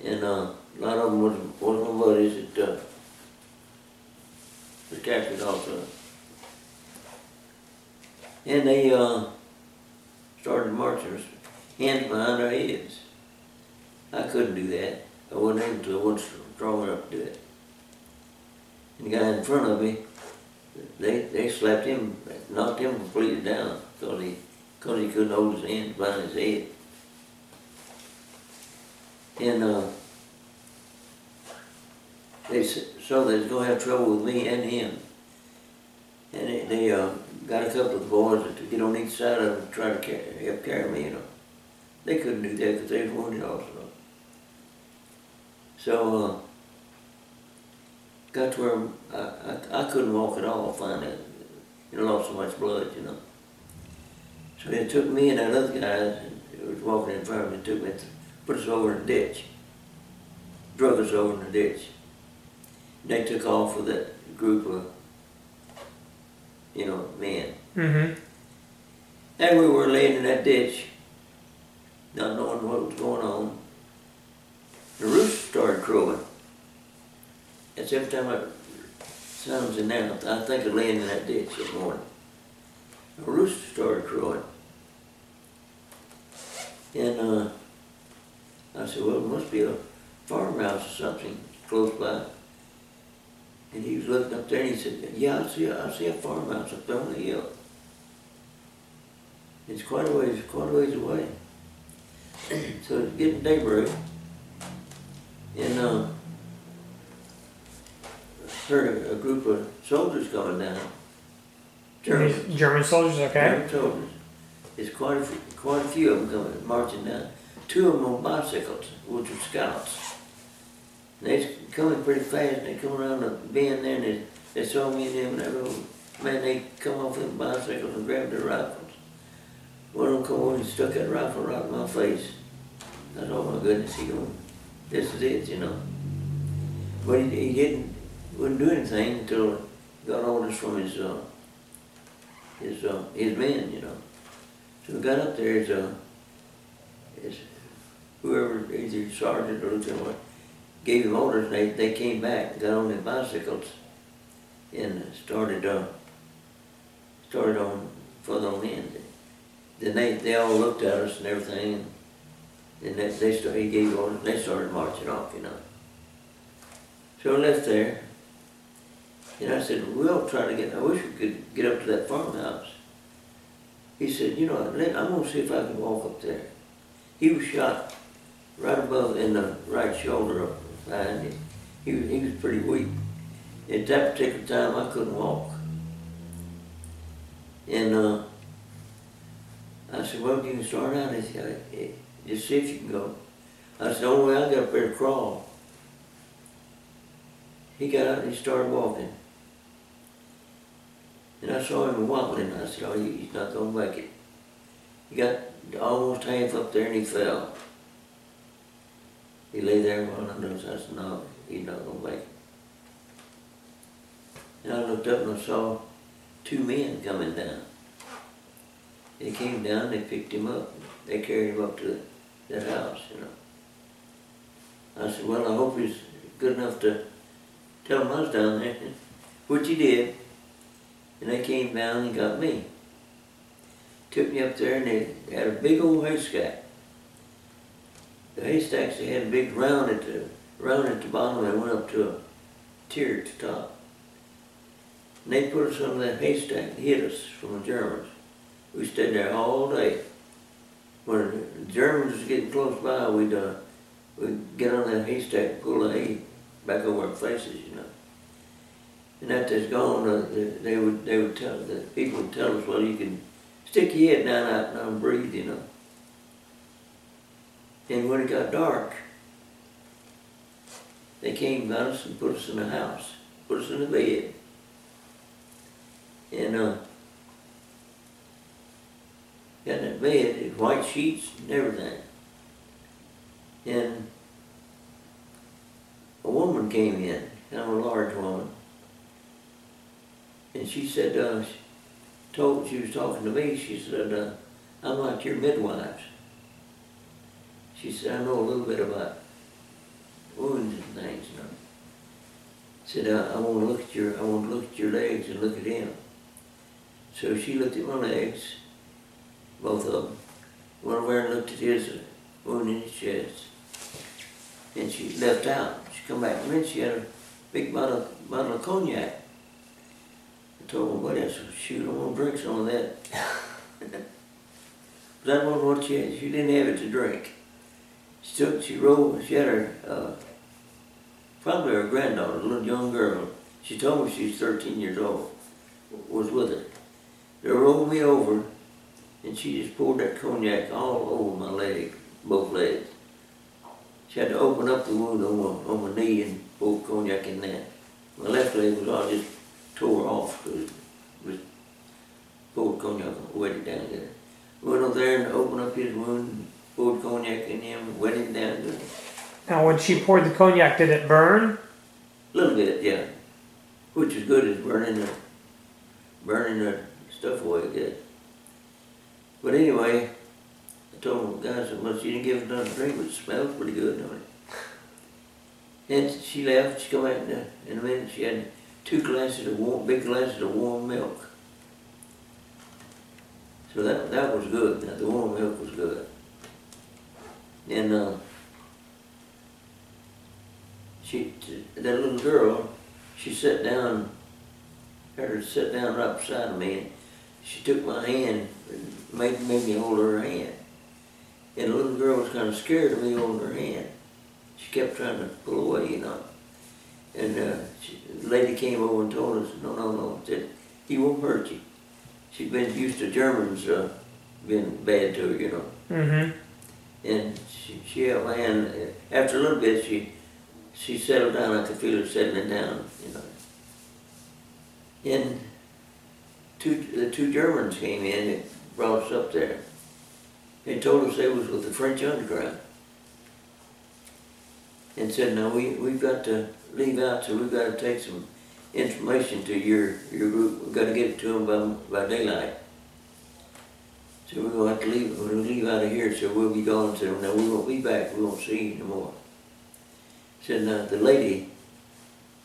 B: And a lot of them was my buddies that was captured also. And they started marching us, hands behind our heads. I couldn't do that. I wasn't able to. I wasn't strong enough to do it. And the guy in front of me, they slapped him, knocked him completely down because he couldn't hold his hands behind his head. And they saw they was going to have trouble with me and him. And they got a couple of the boys to get on each side of them to try to help carry me, you know. They couldn't do that because they was wounded also. So, got to where I couldn't walk at all, finally. You know, lost so much blood, you know. So they took me and that other guy who was walking in front of me, took me, put us over in the ditch. Drug us over in the ditch. And they took off with that group of, you know, men.
A: Mm-hmm.
B: And we were laying in that ditch, not knowing what was going on. The rooster started crowing. That's every time it sounds in there, I think of laying in that ditch that morning. The rooster started crowing. And I said, well, it must be a farmhouse or something close by. And he was looking up there and he said, yeah, I see a farmhouse up there on the hill. It's quite a ways away. So it's getting daybreak. And heard a group of soldiers coming down.
A: German soldiers, okay.
B: German soldiers. There's quite a few of them coming, marching down. 2 of them on bicycles, which were scouts. They're coming pretty fast, and they come around the bend there, and they saw me and them, and they go, man, they come off them bicycles and grabbed their rifles. One of them come over and stuck that rifle right in my face. I thought, oh my goodness, he going, this is it, you know. But he wouldn't do anything until he got orders from his men, you know. So we got up there as whoever, either sergeant or lieutenant, gave him orders, and they came back, got on their bicycles, and started on further on in. Then they all looked at us and everything, and he gave orders, and they started marching off, you know. So I left there, and I said, we'll try to I wish we could get up to that farmhouse. he said, you know, I'm gonna see if I can walk up there. He was shot right above in the right shoulder up behind him. He was pretty weak. At that particular time, I couldn't walk. And I said, well, you can start out. He said, just see if you can go. I said, the only way I got up there to crawl. He got out and he started walking. And I saw him wobbling. I said, oh, he's not going to make it. He got almost half up there and he fell. He lay there while I noticed. I said, no, he's not going to make it. And I looked up and I saw two men coming down. They came down, they picked him up. They carried him up to that house, you know. I said, well, I hope he's good enough to tell him I was down there, which he did. And they came down and got me. Took me up there and they had a big old haystack. The haystacks, they had a big round at the bottom and went up to a tier at the top. And they put us under that haystack and hid us from the Germans. We stayed there all day. When the Germans was getting close by, we'd get on that haystack, pull the hay back over our faces, you know. And after it's gone, they would tell, the people would tell us, well, you can stick your head down out now and breathe, you know. And when it got dark, they came got us and put us in the house, put us in the bed. And got in that bed, it was white sheets and everything. And a woman came in, kind of a large woman. And she said, she was talking to me, she said, I'm like your midwives. She said, I know a little bit about wounds and things, you know. Said, I want to look at your legs and look at him. So she looked at my legs, both of them. Went over and looked at his wound in his chest. And she left out. She come back and then she had a big bottle of cognac. I told my buddy, I said, shoot, I want to drink some of that. That wasn't what she had. She didn't have it to drink. She had her, probably her granddaughter, a little young girl. She told me she was 13 years old, was with her. They rolled me over, and she just poured that cognac all over my leg, both legs. She had to open up the wound on my knee and pour cognac in that. My left leg was all just tore off because it was poured cognac and wet it down there. Went over there and opened up his wound, poured cognac in him, wet it down there.
A: Now, when she poured the cognac, did it burn?
B: A little bit, yeah. Which is good as burning the stuff away, I guess. But anyway, I told the guy, I said, well, she didn't give us another drink, but it smells pretty good, don't it? And she left, she come back in a minute, she had big glasses of warm milk. So that was good, now the warm milk was good. And that little girl, she sat down right beside me, and she took my hand and made me hold her hand. And the little girl was kind of scared of me holding her hand. She kept trying to pull away, you know. And the lady came over and told us, no, said, he won't hurt you. She'd been used to Germans being bad to her, you know.
A: Mm-hmm.
B: And she held my hand. After a little bit, she settled down. I could feel her settling down, you know. And the two Germans came in and brought us up there. They told us they was with the French underground. And said, no, we've got to leave out, so we've got to take some information to your group. We've got to get it to them by daylight. So we're going to have to leave. We're going to leave out of here, so we'll be gone. So no, we won't be back. We won't see you anymore. Said, now the lady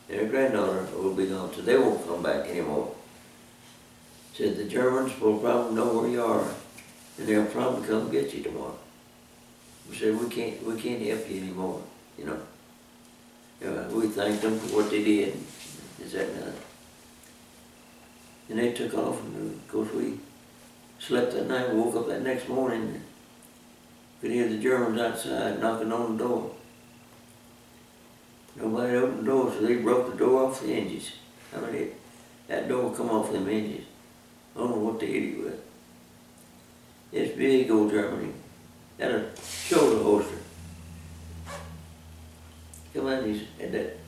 B: and her granddaughter will be gone, so they won't come back anymore. Said the Germans will probably know where you are, and they'll probably come get you tomorrow. We said we can't help you anymore, you know. We thanked them for what they did. Is that not? And they took off, and of course we Slept that night, woke up that next morning, could hear the Germans outside knocking on the door. Nobody opened the door, so they broke the door off the hinges. I mean, that door come off them hinges. I don't know what they hit it with. It's big old Germany. Had a shoulder holster. Come on, he's had that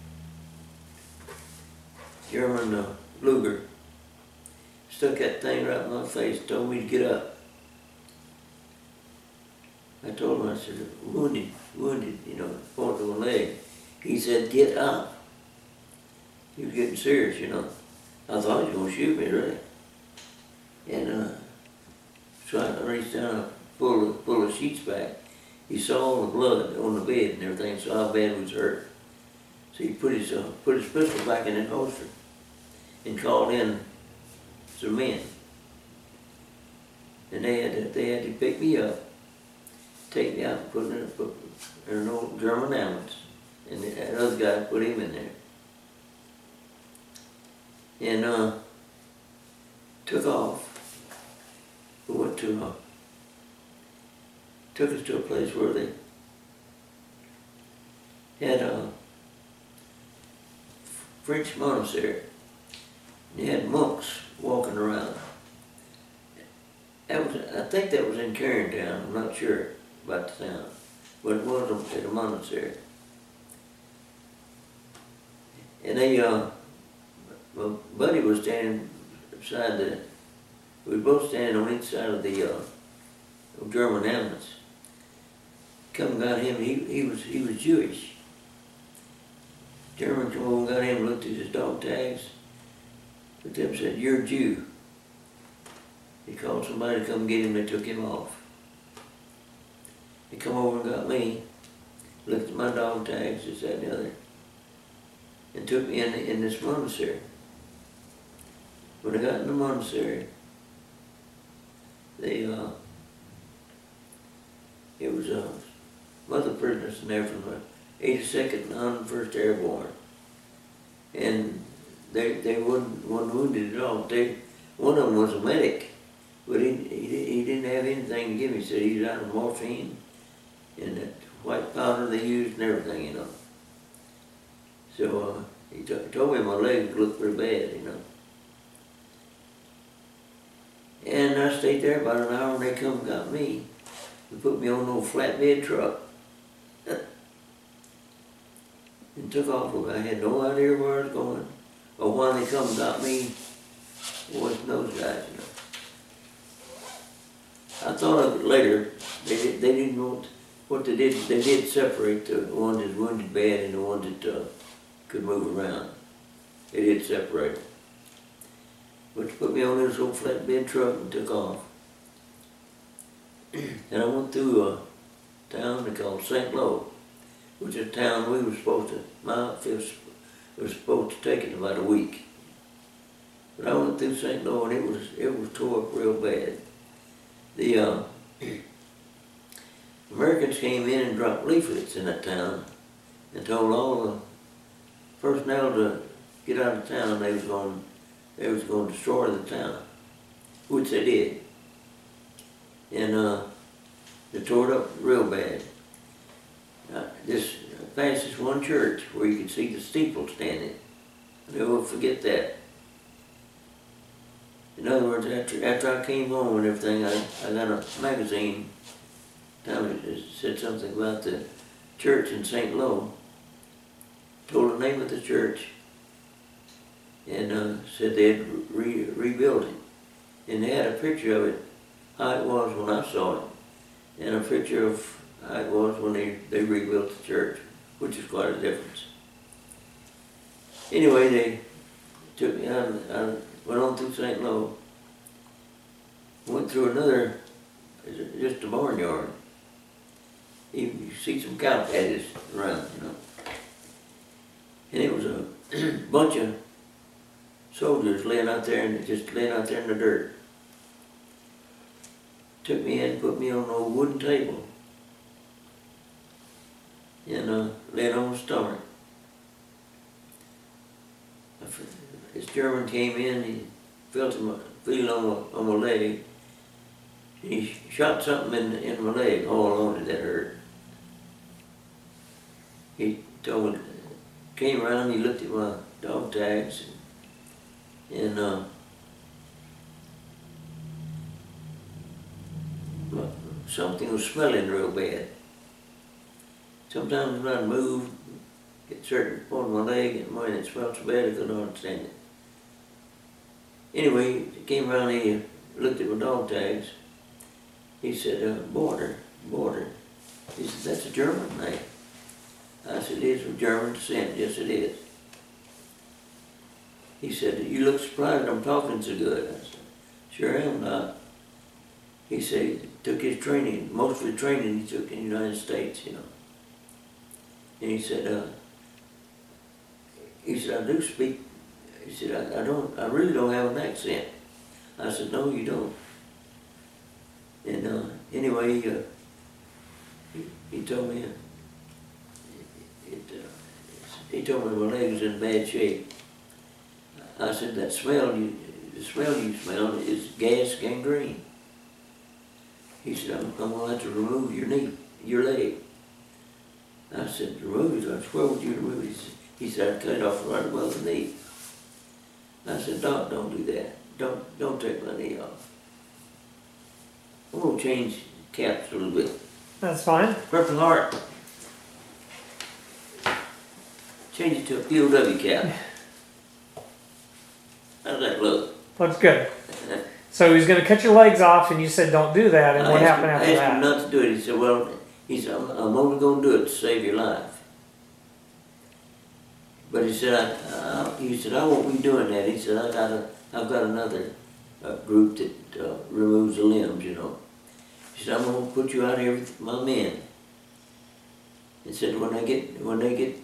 B: German Luger. Stuck that thing right in my face, told me to get up. I told him, I said, wounded, you know, point to my leg. He said, get up. He was getting serious, you know. I thought he was going to shoot me, really. And so I reached down and pulled the sheets back. He saw all the blood on the bed and everything, so how bad he was hurt. So he put his pistol back in the holster and called in some men. And they had to pick me up, take me out and put in an old German ambulance. And that other guy put him in there. And took off. We went to, took us to a place where they had a French monastery. You had monks walking around. I think that was in Cairntown, I'm not sure about the town, but it was at a monastery. And my buddy was standing beside we were both standing on each side of the German ambulance. Come and got him, he was Jewish. German come over and got him, looked at his dog tags, but them said, you're a Jew. He called somebody to come get him, they took him off. He come over and got me, looked at my dog tags, this, that, and the other, and took me in this monastery. When I got in the monastery, it was mother prisoners in there from the 82nd and 101st Airborne. And they wasn't wounded at all. One of them was a medic, but he didn't have anything to give me. He said he was out of morphine and that white powder they used and everything, you know. So he told me my legs looked pretty bad, you know. And I stayed there about an hour and they come and got me. They put me on an old flatbed truck and took off. I had no idea where I was going or why they come and got me. It wasn't those guys, you know. I thought of it later. They didn't want what they did. They did separate the ones that wounded bad and the ones that could move around. They did separate them. But they put me on this old flatbed truck and took off. And I went through a town they called St. Lo, which is a town we were supposed to, my outfit was supposed to take it in about a week. But I went through St. Lo and it was tore up real bad. The Americans came in and dropped leaflets in that town and told all the personnel to get out of town. They was going to destroy the town, which they did. And they tore it up real bad. Past this one church where you could see the steeple standing. I'll never forget that. In other words, after I came home and everything, I got a magazine. It said something about the church in St. Lo. Told the name of the church. And said they had rebuilt it. And they had a picture of it, how it was when I saw it, and a picture of how it was when they rebuilt the church, which is quite a difference. Anyway, they took me out, went on through St. Lo, went through another, just a barnyard. You see some cow patties around, you know. And it was a bunch of soldiers laying out there in the dirt. Took me in, put me on an old wooden table, and laid on my stomach. This German came in, he felt feeling on my leg, he shot something in my leg all on it that hurt. He told me, came around, he looked at my dog tags, and something was smelling real bad. Sometimes when I'd move, get certain on my leg, and when it smelled so bad I couldn't understand it. Anyway, he came around, he looked at my dog tags. He said, Boyter. He said, that's a German name. I said, it is of German descent. Yes, it is. He said, you look surprised I'm talking so good. I said, sure am not. He said he took his training, most of the training he took in the United States, you know. And he said, I do speak, he said, I really don't have an accent. I said, no, you don't. And anyway, he told me, he told me my leg was in bad shape. I said, the smell you smell is gas gangrene. He said, I'm gonna have to remove your leg. I said, remove it? I said, where would you remove it? He said, I'd cut it off right above the knee. I said, Doc, don't do that. Don't take my knee off. I'm gonna change caps a little bit.
A: That's fine.
B: Purple Heart. Change it to a POW cap. How's that look?
A: Looks good. So he's going to cut your legs off, and you said don't do that. And what happened after that?
B: I asked him not to do it. He said, well, I'm only going to do it to save your life. But he said, I won't be doing that. He said, I've got another group that removes the limbs, you know. He said, I'm going to put you out here with my men. He said, when they get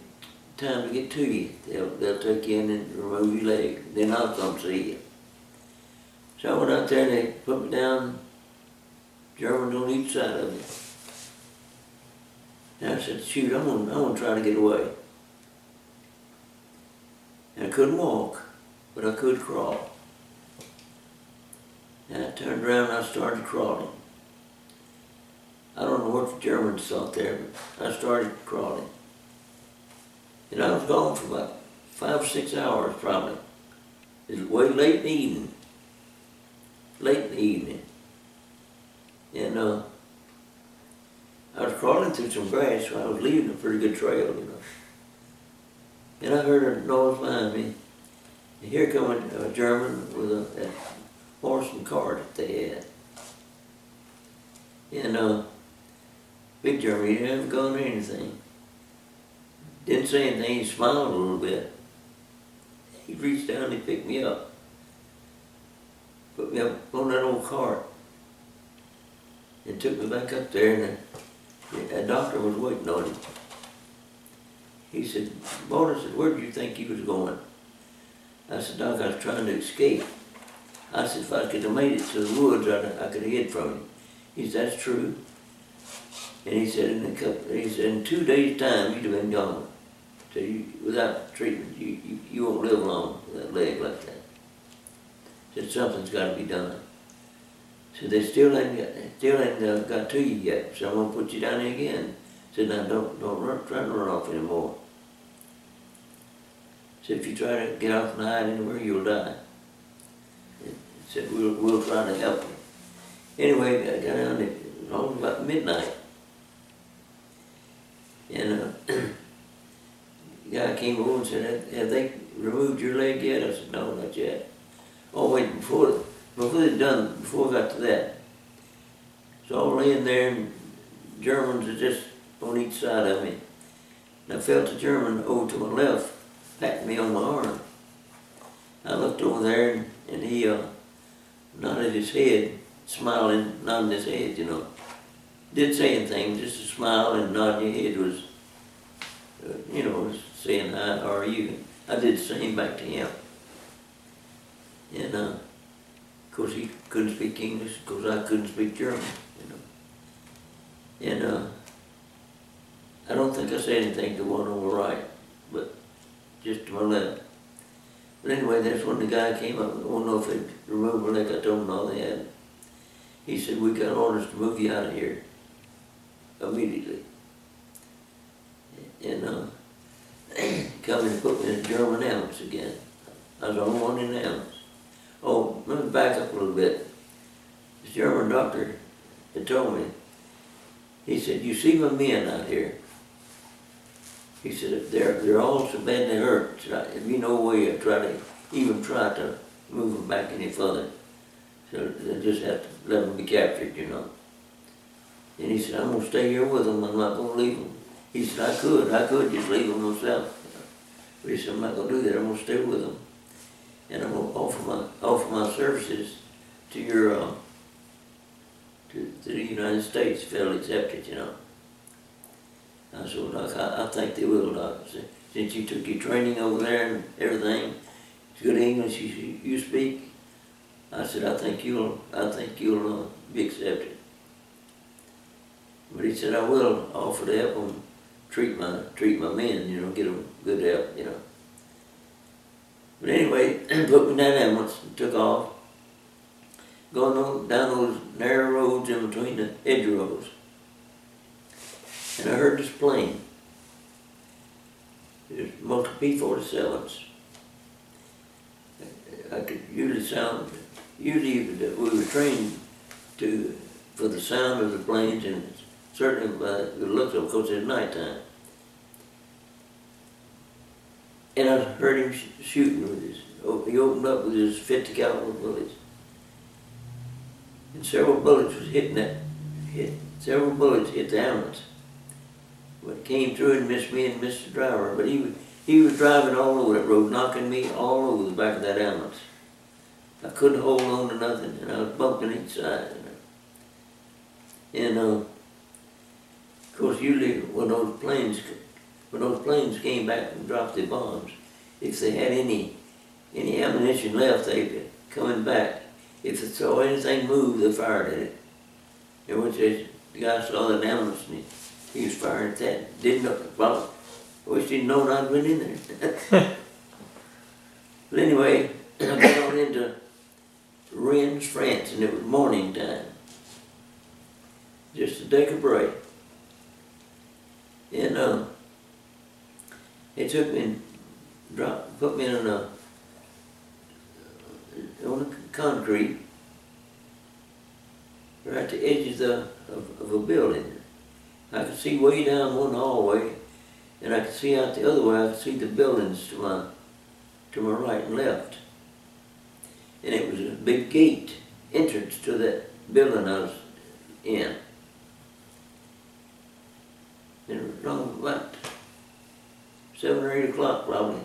B: time to get to you, they'll take you in and remove your leg. Then I'll come see you. So I went out there and they put me down, Germans on each side of me. And I said, shoot, I'm gonna try to get away. And I couldn't walk, but I could crawl. And I turned around and I started crawling. I don't know what the Germans thought there, but I started crawling. And I was gone for about 5 or 6 hours probably. It was way late in the evening. And I was crawling through some grass, so I was leaving a pretty good trail, you know. And I heard a noise behind me. And here come a German with a horse and cart that they had. And big German, he didn't have a gun or anything. Didn't say anything, he smiled a little bit. He reached down and he picked me up. Put me up on that old cart and took me back up there, and a doctor was waiting on him. He said, Boyter said, where did you think you was going? I said, Doc, I was trying to escape. I said, if I could have made it to the woods, I could have hid from him. He said, that's true. And he said, in 2 days' time, you'd have been gone. So without treatment, you won't live long with that leg like that. Said something's got to be done. So they still ain't got to you yet. So I'm gonna put you down there again. Said now don't try to run off anymore. Said if you try to get off and hide anywhere, you'll die. Said we'll try to help you. Anyway, I got down there. It was almost about midnight, and the guy came over and said, "Have they removed your leg yet?" I said, "No, not yet." Oh wait, before I got to that, so I was laying there and Germans are just on each side of me. And I felt the German over to my left patting me on my arm. I looked over there and he nodded his head, smiling, nodding his head, you know. Didn't say anything, just a smile and nodding your head was, was saying, hi, how are you? I did the same back to him. And of course he couldn't speak English because I couldn't speak German, And I don't think I said anything to one on the right, but just to my left. But anyway, that's when the guy came up. I don't know if they'd removed my leg. I told him all they had. he said, we got orders to move you out of here immediately. And come and put me in a German ambulance again. I was the only one in the ambulance. Oh, let me back up a little bit. This German doctor had told me, he said, you see my men out here? He said, they're all so badly hurt. There'd be no way I'd even try to move them back any further. So they just have to let them be captured, you know. And he said, I'm gonna stay here with them, I'm not gonna leave them. He said, I could just leave them myself. But he said, I'm not gonna do that, I'm gonna stay with them. And I'm gonna offer my services to your, to the United States if they'll accept it, you know. I said, well, Doc, I think they will, Doc. Since you took your training over there and everything, it's good English you speak. I said, I think you'll be accepted. But he said, I will offer to help them treat my men, you know, get them good help, you know. But anyway, put me in that ambulance and took off, going down those narrow roads in between the hedgerows. And I heard this plane. There's multiple P-47s. I could usually we were trained for the sound of the planes, and certainly by the looks of it, because it's nighttime. And I heard him shooting with he opened up with his 50 caliber bullets. And several bullets hit the ambulance. But it came through and missed me and missed the driver. But he was driving all over that road, knocking me all over the back of that ambulance. I couldn't hold on to nothing, and I was bumping each side. And of course, usually when those planes came back and dropped their bombs, if they had any ammunition left, they'd coming back. If they saw anything move, they fired at it. And which the guy saw that ambulance and he was firing at that. Didn't know. Well, I wish he'd known I'd been in there. But anyway, I got on into Rennes, France, and it was morning time. Just to take a break. And they took me and put me on the concrete right at the edge of a building. I could see way down one hallway, and I could see out the other way. I could see the buildings to my right and left. And it was a big gate entrance to that building I was in. And it was around about 7 or 8 o'clock probably.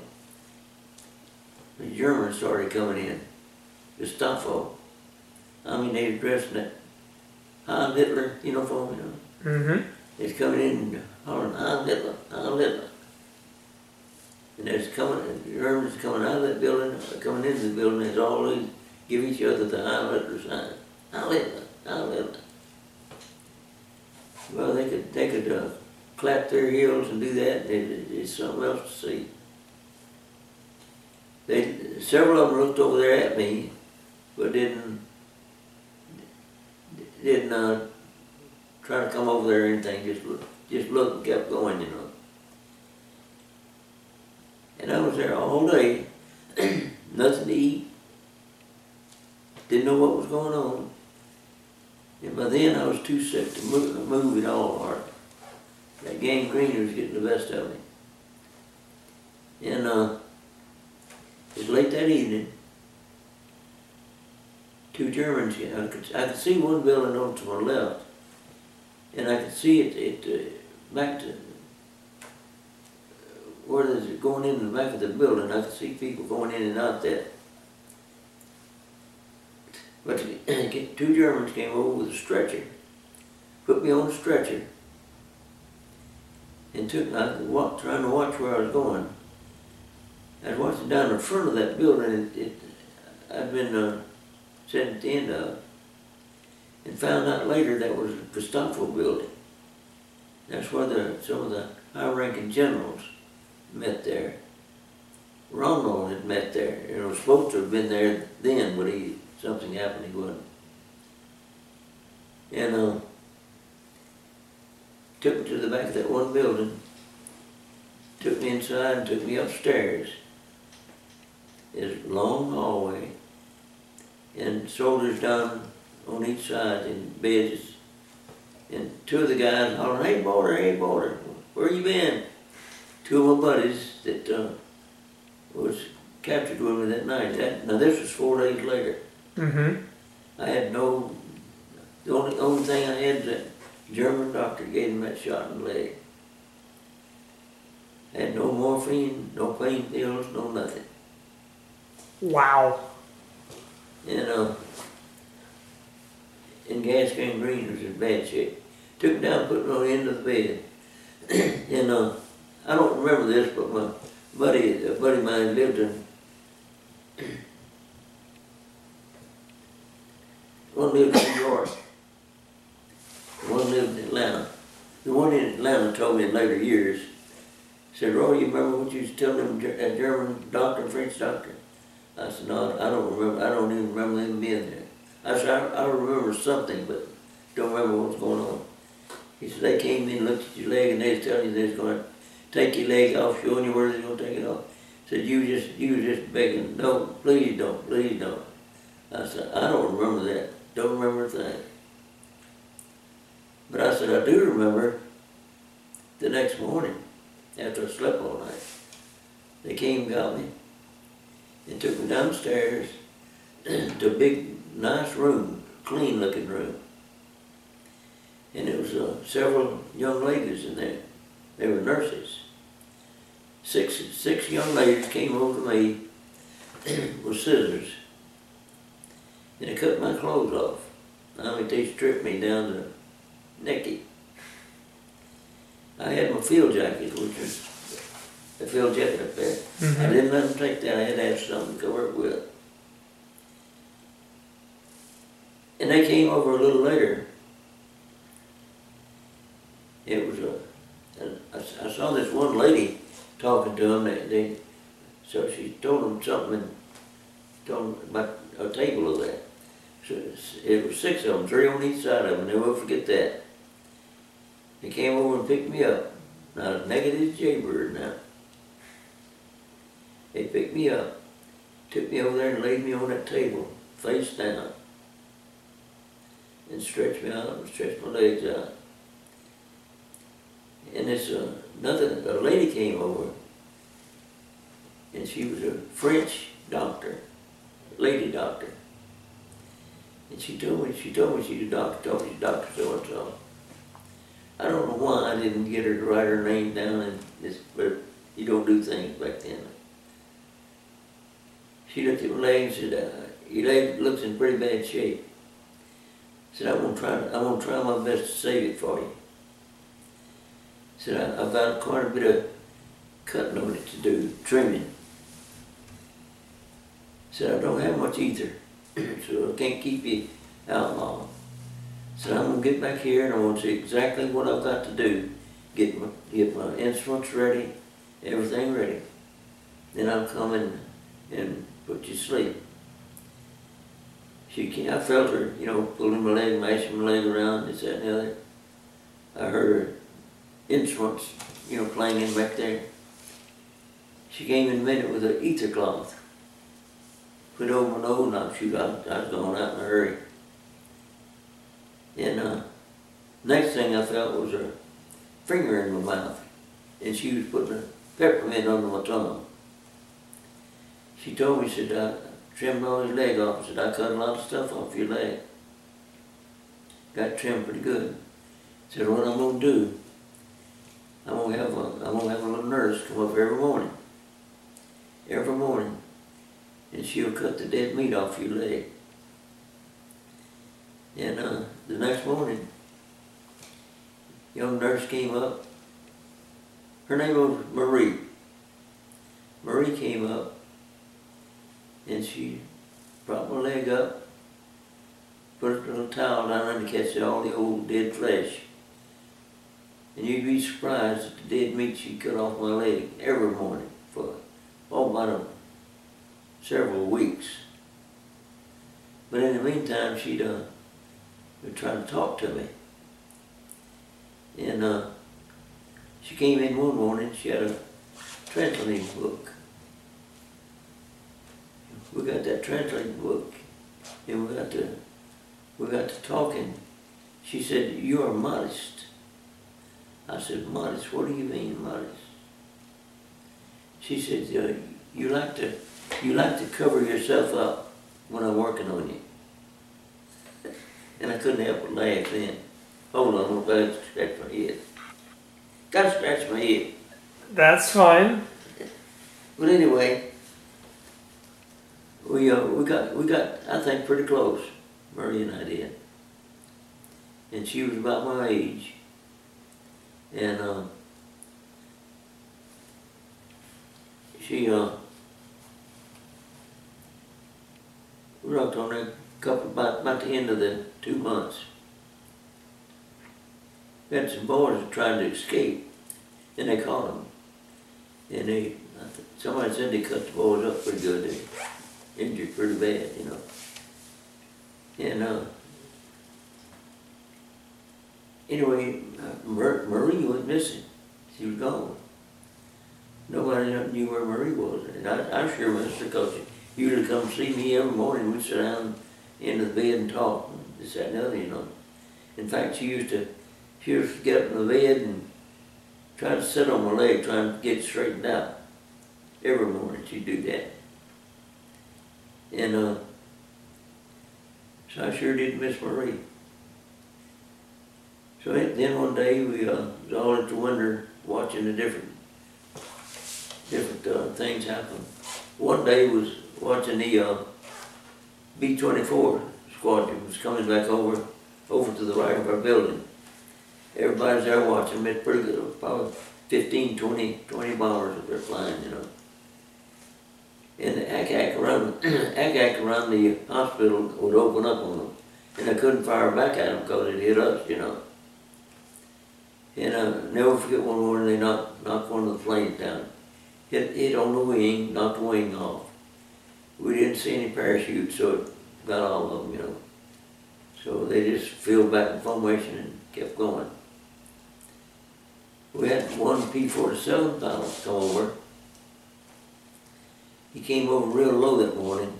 B: The Germans started coming in. Gestapo. I mean, they were dressed in that Heil Hitler uniform, you know.
A: Mm-hmm.
B: They're coming in and hollering, Heil Hitler, Heil Hitler. And the Germans coming out of that building, coming into the building, they always give each other the Heil Hitler sign. Heil Hitler, Heil Hitler. Well, they could clap their heels and do that. It's something else to see. Several of them looked over there at me, but didn't try to come over there or anything. Just looked and kept going, you know. And I was there all day, nothing to eat. Didn't know what was going on. And by then I was too sick to move at all hard. That gangrene was getting the best of me. And it was late that evening. 2 Germans, I could see one building over to my left, and I could see it back to where there's going in the back of the building. I could see people going in and out there. But 2 Germans came over with a stretcher, put me on a stretcher, and trying to watch where I was going. I was watching down the front of that building. I'd been sitting at the end of it, and found out later that was a Gestapo building. That's where some of the high-ranking generals met there. Rommel had met there. He was supposed to have been there then, but something happened, he wasn't. and took me to the back of that one building, took me inside and took me upstairs. It's a long hallway, and soldiers down on each side in beds, and two of the guys hollering, hey Boyter, where you been? Two of my buddies that was captured with me that night. Now this was 4 days later.
A: Mm-hmm.
B: I had no, the only thing I had is that German doctor gave him that shot in the leg. I had no morphine, no pain pills, no nothing.
A: Wow.
B: And gas gangrene was in bad shape. Took him down, put him on the end of the bed. And I don't remember this, but my buddy, a buddy of mine lived in, one lived in New York, one lived in Atlanta. The one in Atlanta told me in later years, said, Roy, you remember what you was telling them, that German doctor, French doctor? I said, no, I don't remember, I don't even remember them being there. I said, I remember something, but don't remember what was going on. He said, they came in, looked at your leg, and they was telling you they was going to take your leg off, showing you where they was going to take it off. Said, you was just begging, no, please don't, please don't. I said, I don't remember that, don't remember a thing. But I said, I do remember the next morning, after I slept all night, they came and got me and took me downstairs to a big, nice room, clean looking room. And there was several young ladies in there. They were nurses. Six young ladies came over to me with scissors, and they cut my clothes off. I mean, they stripped me down to naked. I had my field jacket, which was a field jacket up there.
A: Mm-hmm.
B: I didn't let them take that. I had to have something to cover it with. And they came over a little later. It was I saw this one lady talking to them. So she told them something, and told them about a table of that. So it was 6 of them, 3 on each side of them. They won't forget that. They came over and picked me up. Now, naked as J Boyter now. They picked me up, took me over there and laid me on that table, face down, and stretched me out and stretched my legs out. And this a lady came over, and she was a French doctor, lady doctor. And she told me she's a doctor, told me she's Dr. So-and-so. I don't know why I didn't get her to write her name down, and this, but you don't do things back then. She looked at my leg and said, your leg looks in pretty bad shape. Said, I'm gonna try my best to save it for you. Said, I've got quite a bit of cutting on it to do, trimming. Said, I don't have much either, so I can't keep you out long. Said, I'm gonna get back here and I want to see exactly what I've got to do. Get my instruments ready, everything ready. Then I'll come in and put you to sleep. I felt her, pulling my leg, mashing my leg around, this, that, and the other. I heard her instruments, clanging back there. She came in a minute with an ether cloth. Put over my nose, and I was going out in a hurry. And next thing I felt was her finger in my mouth, and she was putting a peppermint under my tongue. She told me, she said, I trimmed all his leg off. She said, I cut a lot of stuff off your leg. Got trimmed pretty good. She said, what I'm gonna do, I'm gonna have a little nurse come up every morning, and she'll cut the dead meat off your leg. And the next morning, young nurse came up. Her name was Marie. Marie came up, and she brought my leg up, put a little towel down there to catch all the old dead flesh. And you'd be surprised at the dead meat she cut off my leg every morning for about several weeks. But in the meantime, she'd were trying to talk to me. And she came in one morning, she had a translating book. We got that translating book, and we got to talking. She said, "You are modest." I said, "Modest? What do you mean, modest?" She said, "You like to cover yourself up when I'm working on you." And I couldn't help but laugh then. Hold on, I'm about to scratch my head. Gotta scratch my head.
A: That's fine.
B: But anyway, we got I think pretty close, Murray and I did. And she was about my age. And she we worked on a couple about the end of the 2 months. We had some boys trying to escape, and they caught them. And somebody said they cut the boys up pretty good. They injured pretty bad, you know. And anyway, Marie went missing. She was gone. Nobody knew where Marie was. And I sure missed her because she used to come see me every morning. We'd sit down into the bed and talk, and this, that, and the other, you know. In fact, she used to get up in the bed and try to sit on my leg, trying to get it straightened out. Every morning she'd do that. And so I sure did miss Marie. So then one day we was all at the window watching the different things happen. One day was watching the B-24 squadron was coming back over to the right of our building. Everybody's there watching them. It's pretty good. Probably 15, 20 bombers that they're flying, you know. And the ack around the hospital would open up on them. And I couldn't fire back at them because it hit us, you know. And I'll never forget one morning they knocked one of the planes down. Hit on the wing, knocked the wing off. We didn't see any parachutes, so it got all of them, you know. So they just filled back in formation and kept going. We had one P-47 pilot come over. He came over real low that morning.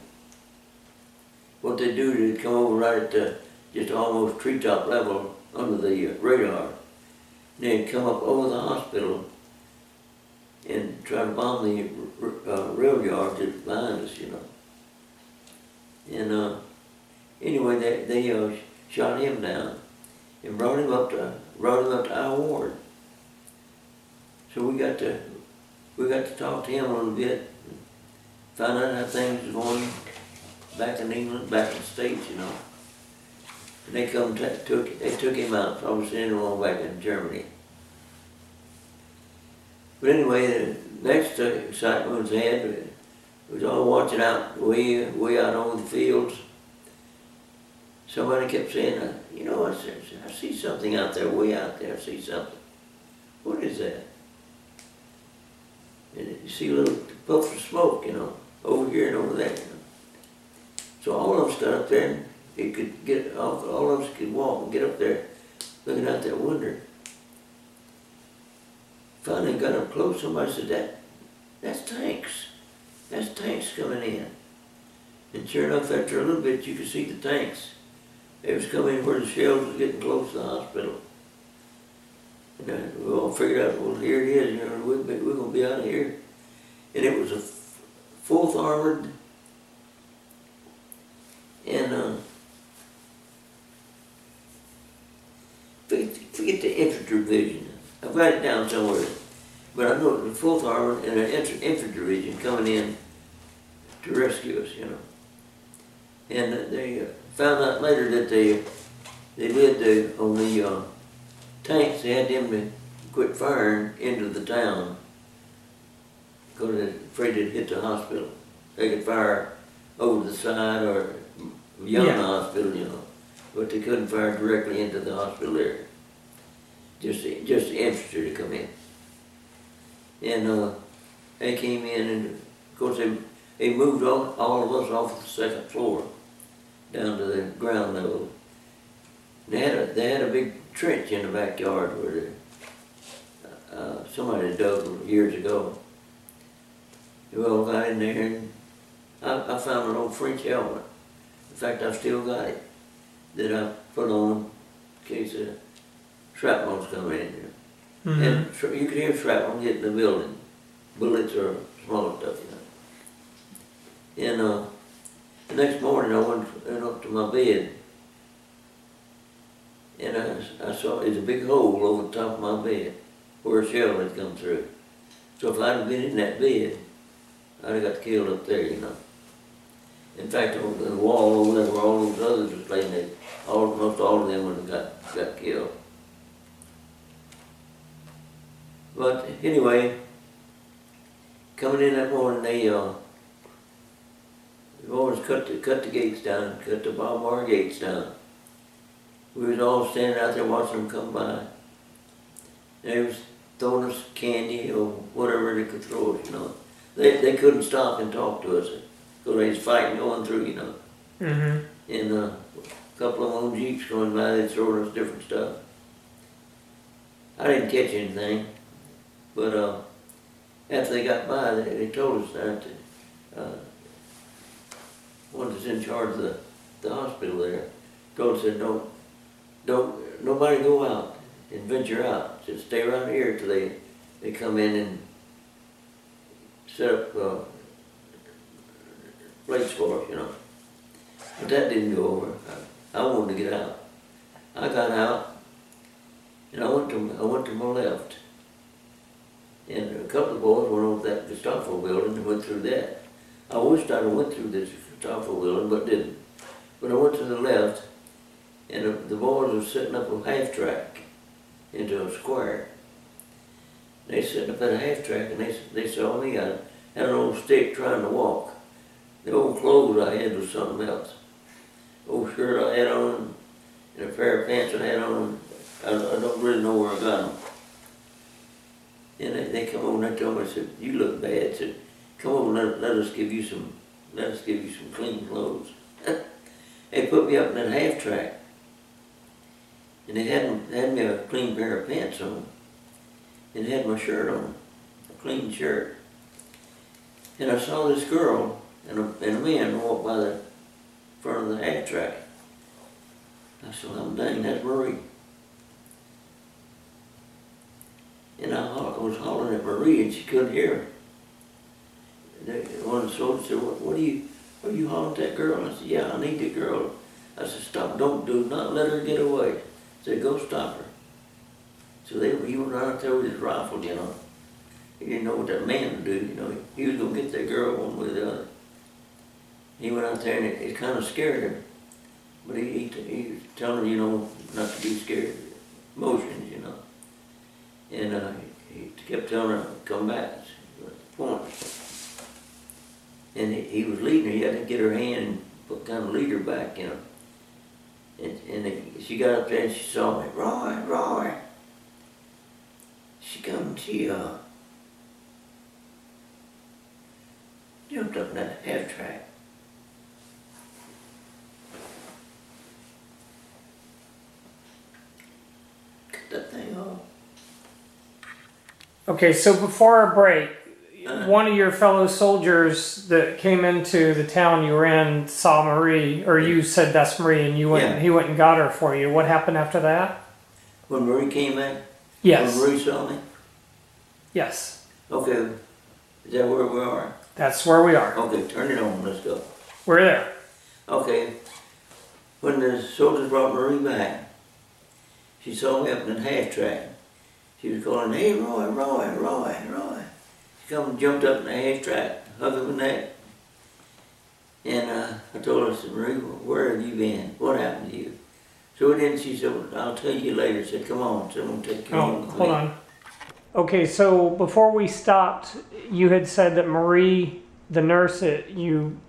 B: What they do, they come over right at the just almost treetop level under the radar. And they'd come up over the hospital and try to bomb the rail yard that's behind us, you know. And anyway, they shot him down and brought him up to our ward. So we got to talk to him a little bit, and find out how things was going back in England, back in the States, you know. And they took him out, so I was sending him on back in Germany. But anyway, the next excitement we had was all watching out way out over the fields. Somebody kept saying, you know, I see something out there, way out there, I see something. What is that? And you see a little puff of smoke, you know, over here and over there. You know. So all of us got up there and it could get off, all of us could walk and get up there looking out that window. Finally got up close, somebody said, that's tanks. That's tanks coming in. And sure enough, after a little bit, you could see the tanks. They was coming where the shells was getting close to the hospital. And we all figured out, well, here it is, you know, we're going to be out of here. And it was a 4th Armored, and forget the infantry division. I've got it down somewhere. But I know the 4th Armored and an infantry division coming in to rescue us, you know. And they found out later that they did on the tanks, they had them to quit firing into the town because they're afraid they'd hit the hospital. They could fire over the side or beyond the hospital, you know, but they couldn't fire directly into the hospital area. Just the infantry to come in. And they came in, and of course they moved all of us off the 2nd floor down to the ground level. They had a big trench in the backyard where somebody dug years ago. We all got in there, and I found an old French helmet. In fact, I've still got it that I put on in case shrapnel's coming in there.
A: Mm-hmm.
B: And you could hear shrapnel hitting the building, bullets or smaller stuff, you know. And the next morning I went up to my bed, and I saw there's a big hole over the top of my bed where a shell had come through. So if I'd have been in that bed, I'd have got killed up there, you know. In fact, on the wall over there where all those others was laying there, almost all of them would have got killed. But anyway, coming in that morning, the boys cut the gates down, cut the barbed wire gates down. We was all standing out there watching them come by. They was throwing us candy or whatever they could throw us, you know. They couldn't stop and talk to us because they was fighting going through, you know.
A: Mm-hmm.
B: And a couple of them on jeeps going by, they throwing us different stuff. I didn't catch anything, but after they got by, they told us that one that's in charge of the hospital there told us that don't nobody go out and venture out. Just stay around here till they come in and set up plates for us, you know. But that didn't go over. I wanted to get out. I got out, and I went to my left. And a couple of boys went over to that Gestapo building and went through that. I wished I'd have went through this Gestapo building, but didn't. But I went to the left, and the boys were setting up a half track into a square. They set up at a half track, and they saw me. I had an old stick trying to walk. The old clothes I had was something else. Old shirt I had on, and a pair of pants I had on. I don't really know where I got them. And they come over and they told me, I said, "You look bad." I said, "Come on, let us give you some clean clothes." They put me up in that half track, and they had me a clean pair of pants on, and had my shirt on, a clean shirt. And I saw this girl and a man walk by the front of the half track. I said, "I'm dang, that's Marie." And I was hollering at Marie, and she couldn't hear me. One of the soldiers said, "What are you hollering at that girl?" I said, "Yeah, I need the girl." I said, "Stop, do not let her get away." I said, "Go stop her." So he went out there with his rifle, you know. He didn't know what that man would do, you know. He was going to get that girl one way or the other. He went out there, and it kind of scared him. But he was telling him, you know, not to be scared of emotions, you know. And he kept telling her, "Come back," point. And he was leading her. He had to get her hand and kind of lead her back, you know. And she got up there and she saw me, Roy. She come and she jumped up in that half track. Cut that thing off.
A: Okay, so before our break, one of your fellow soldiers that came into the town you were in saw Marie, or you said that's Marie, and he went and got her for you. What happened after that?
B: When Marie came in?
A: Yes.
B: When Marie saw me?
A: Yes.
B: Okay. Is that where we are?
A: That's where we are.
B: Okay, turn it on. Let's go.
A: We're there.
B: Okay. When the soldiers brought Marie back, she saw me up in the half track. She was calling, "Hey, Roy. She come and jumped up in the half track, hugging my neck. And I told her, I said, "Marie, where have you been? What happened to you?" So then she said, "I'll tell you later." I said, "Come on." So I'm going to take you home.
A: Hold on. Okay, so before we stopped, you had said that Marie, the nurse that you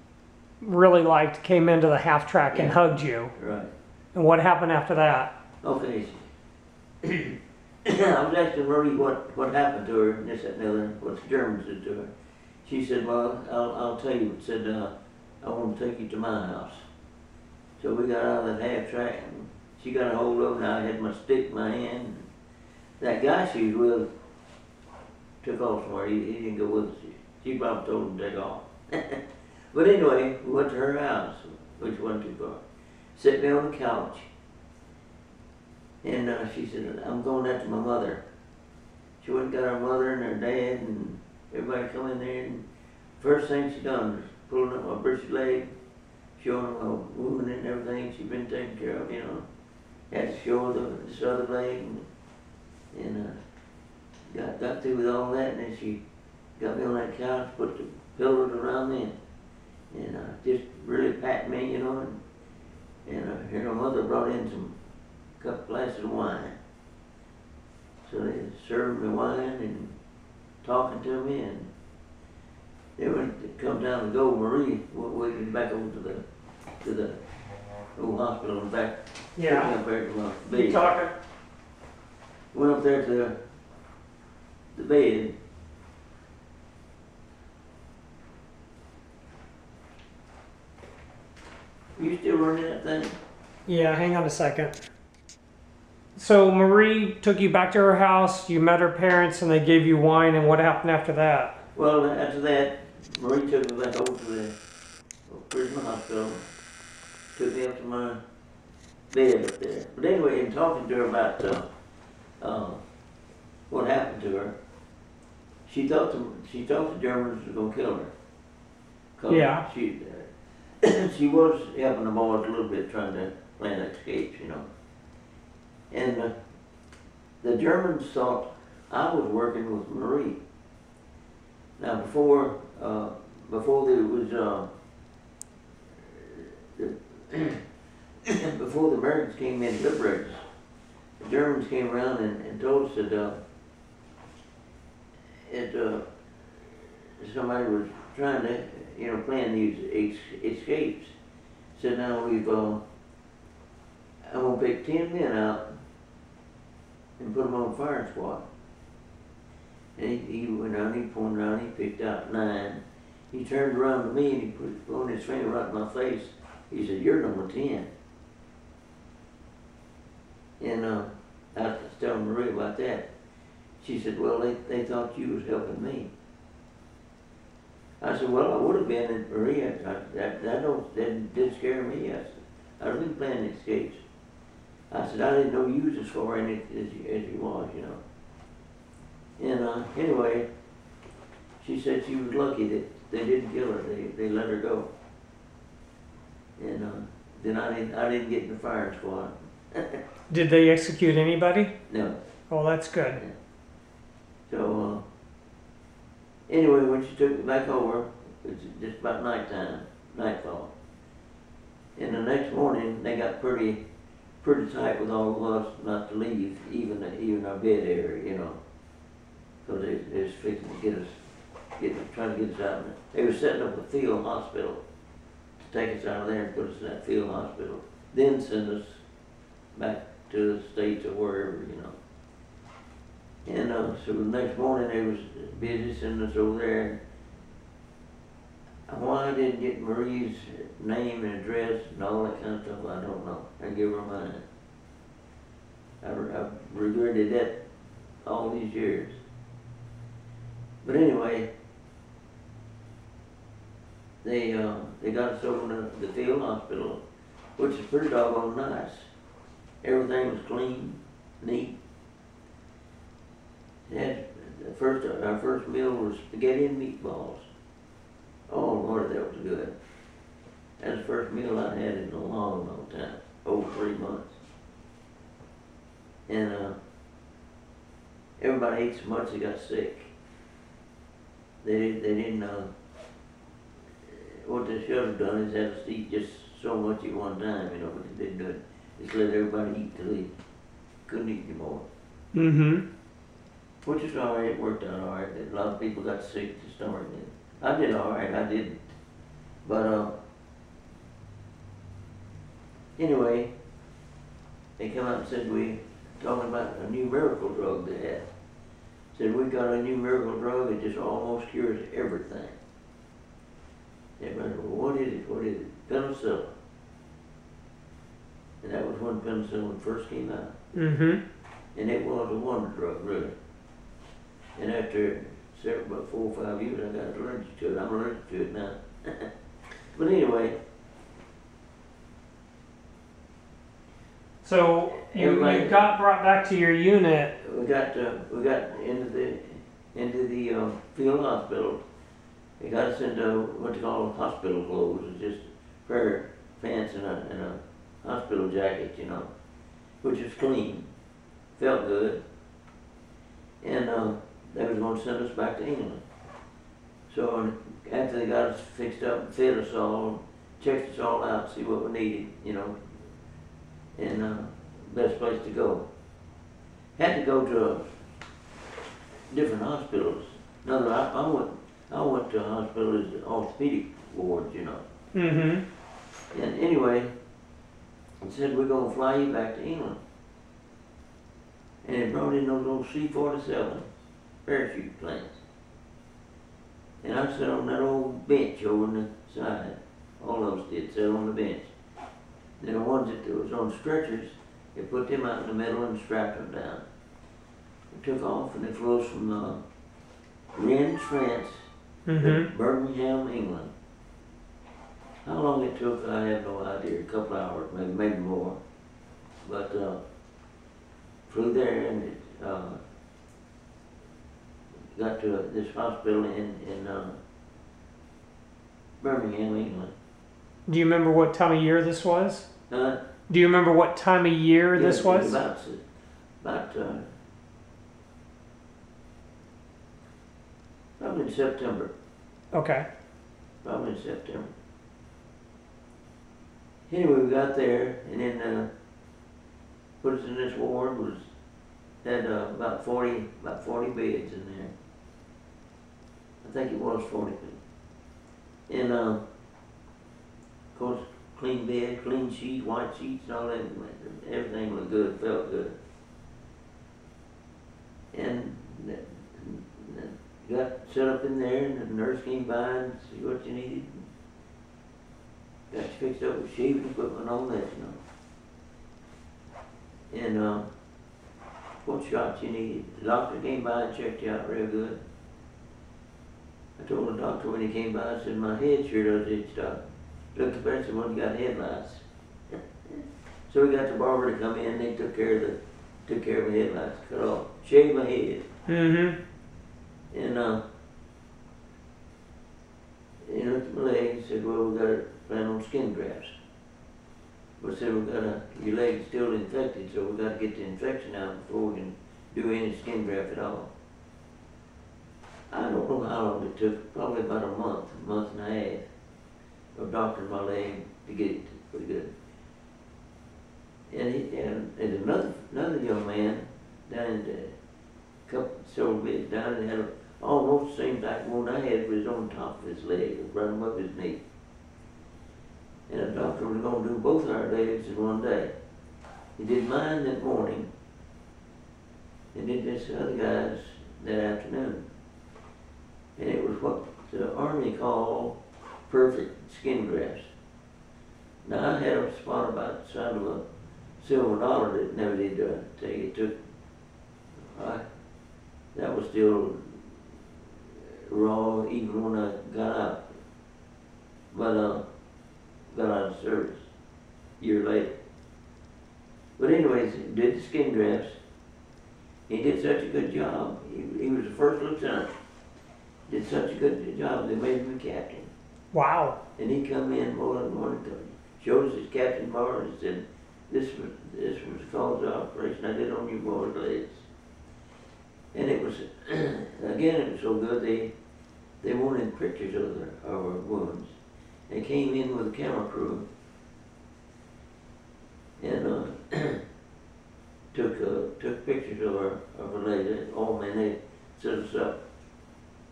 A: really liked, came into the half track and hugged you.
B: Right.
A: And what happened after that?
B: Okay. I was asking Marie what happened to her, and this, that, and the other, what the Germans did to her. She said, "Well, I'll tell you." It said, "I want to take you to my house." So we got out of that half track, and she got a hold of it, and I had my stick in my hand. And that guy she was with took off somewhere. He didn't go with us. She probably told him to take off. But anyway, we went to her house, which wasn't too far. Sat me on the couch. And she said, I'm going out to my mother. She went and got her mother and her dad and everybody come in there. And first thing she done was pulling up my britched leg, showing them my wound and everything she'd been taken care of, you know. Had to show her this other leg. And got through with all that, and then she got me on that couch, put the pillows around me, and just really pat me, you know. And her mother brought in some cup glasses of wine. So they served me wine and talking to me, and then when it come down to go, Marie went back over to the old hospital and back.
A: Yeah.
B: Up there to my
A: You
B: bed.
A: talking?
B: Went up there to the bed. You still running that thing?
A: Yeah, hang on a second. So Marie took you back to her house, you met her parents, and they gave you wine, and what happened after that?
B: Well, after that, Marie took me back over to the prison hospital, took me up to my bed up there. But anyway, in talking to her about what happened to her, she thought the Germans were going to kill her. 'Cause
A: Yeah.
B: She was helping the boys a little bit, trying to plan escapes, you know. And the Germans thought I was working with Marie. Now before there was before the Americans came in to liberate us, the Germans came around and told us that somebody was trying to, you know, plan these escapes. So now I'm gonna pick 10 men out and put them on a firing squad. And he went around, he pointed around, he picked out 9. He turned around to me and he put his finger right in my face. He said, "You're number 10." And I was telling Marie about that. She said, "Well, they thought you was helping me." I said, "Well, I would have been at Marie. That did scare me." I said, "I've been planning escapes." I said, "I didn't know you was as far in it as you was, you know." And anyway, she said she was lucky that they didn't kill her. They let her go. And then I didn't get in the firing squad.
A: Did they execute anybody?
B: No.
A: Oh, that's good.
B: So anyway, when she took me back over, it was just about nightfall. And the next morning, they got pretty tight with all of us not to leave, even our bed area, you know, because they was fixing to trying to get us out. They were setting up a field hospital to take us out of there and put us in that field hospital, then send us back to the States or wherever, you know. And so the next morning they was busy sending us over there. And why I didn't get Marie's name and address and all that kind of stuff, I don't know. I give her mine. I've regretted that all these years. But anyway, they got us over to the field hospital, which is pretty doggone nice. Everything was clean, neat. Our first meal was spaghetti and meatballs. Oh Lord, that was good. That was the first meal I'd had in a long, long time, over 3 months. And everybody ate so much they got sick. They didn't. What they should have done is had us eat just so much at one time, you know, but they didn't do it. Just let everybody eat till they couldn't eat anymore.
A: Mm-hmm.
B: Which is all right, it worked out all right. A lot of people got sick to stomach it. I did all right, I didn't. But anyway, they come out and said talking about a new miracle drug they had. Said we got a new miracle drug that just almost cures everything. Everybody said, "Well, what is it? What is it?" Penicillin. And that was when penicillin first came out.
A: Mm-hmm.
B: And it was a wonder drug, really. And after about 4 or 5 years, I got allergic to it. I'm allergic to it now. But anyway.
A: So you got brought back to your unit.
B: We got into the field hospital. They got us into what they call hospital clothes. It's just a pair of pants and a hospital jacket, you know, which is clean, felt good, and they was going to send us back to England. So after they got us fixed up, fed us all, checked us all out, see what we needed, you know, and best place to go. Had to go to different hospitals. Another, I went to a hospital as orthopedic wards, you know.
A: Mm-hmm.
B: And anyway, it said, we're going to fly you back to England. And it brought in those old C-47 parachute planes. And I sat on that old bench over on the side. All of us did, sat on the bench. Then the ones that was on stretchers, they put them out in the middle and strapped them down. They took off and they flew us from Rennes, France, to Birmingham, England. How long it took, I have no idea. A couple hours, maybe more. But flew there and got to this hospital in Birmingham, England.
A: Do you remember what time of year this was?
B: Do
A: you remember what time of year this was?
B: About probably in September.
A: Okay.
B: Probably in September. Anyway, we got there and then put us in this ward. Had about 40 beds in there. I think it was 40. And of course, clean bed, clean sheets, white sheets, and all that. Everything looked good, felt good. And got set up in there, and the nurse came by and see what you needed. Got you fixed up with shaving equipment, all that, you know. And what shots you needed. The doctor came by and checked you out real good. I told the doctor when he came by, I said, my head sure does itch, doc. Looked up there and said, well, you got headlights. So we got the barber to come in, they took care of my headlights, cut off, shaved my head.
A: Mm-hmm.
B: And he looked at my leg and said, well, we got to plan on skin grafts. But said, your leg's still infected, so we got to get the infection out before we can do any skin graft at all. I don't know how long it took, probably about a month and a half of doctoring my leg to get it pretty good. And there's another young man down in the several beds down and had almost the same type of wound I had, but it was on top of his leg, right above his knee. And the doctor was going to do both our legs in one day. He did mine that morning, and did this other guy's that afternoon. And it was what the Army called perfect skin grafts. Now I had a spot about the size of a silver dollar that never did take. It took, that was still raw even when I got out. But got out of service a year later. But anyways, did the skin grafts. He did such a good job. He was the first lieutenant. Did such a good job they made him a captain.
A: Wow.
B: And he come in morning, showed us his captain card and said, this was the cause of the operation I did on your boy's legs. And it was, again, it was so good they wanted pictures of our wounds. They came in with a camera crew and took pictures of our legs. Oh man, they set us up.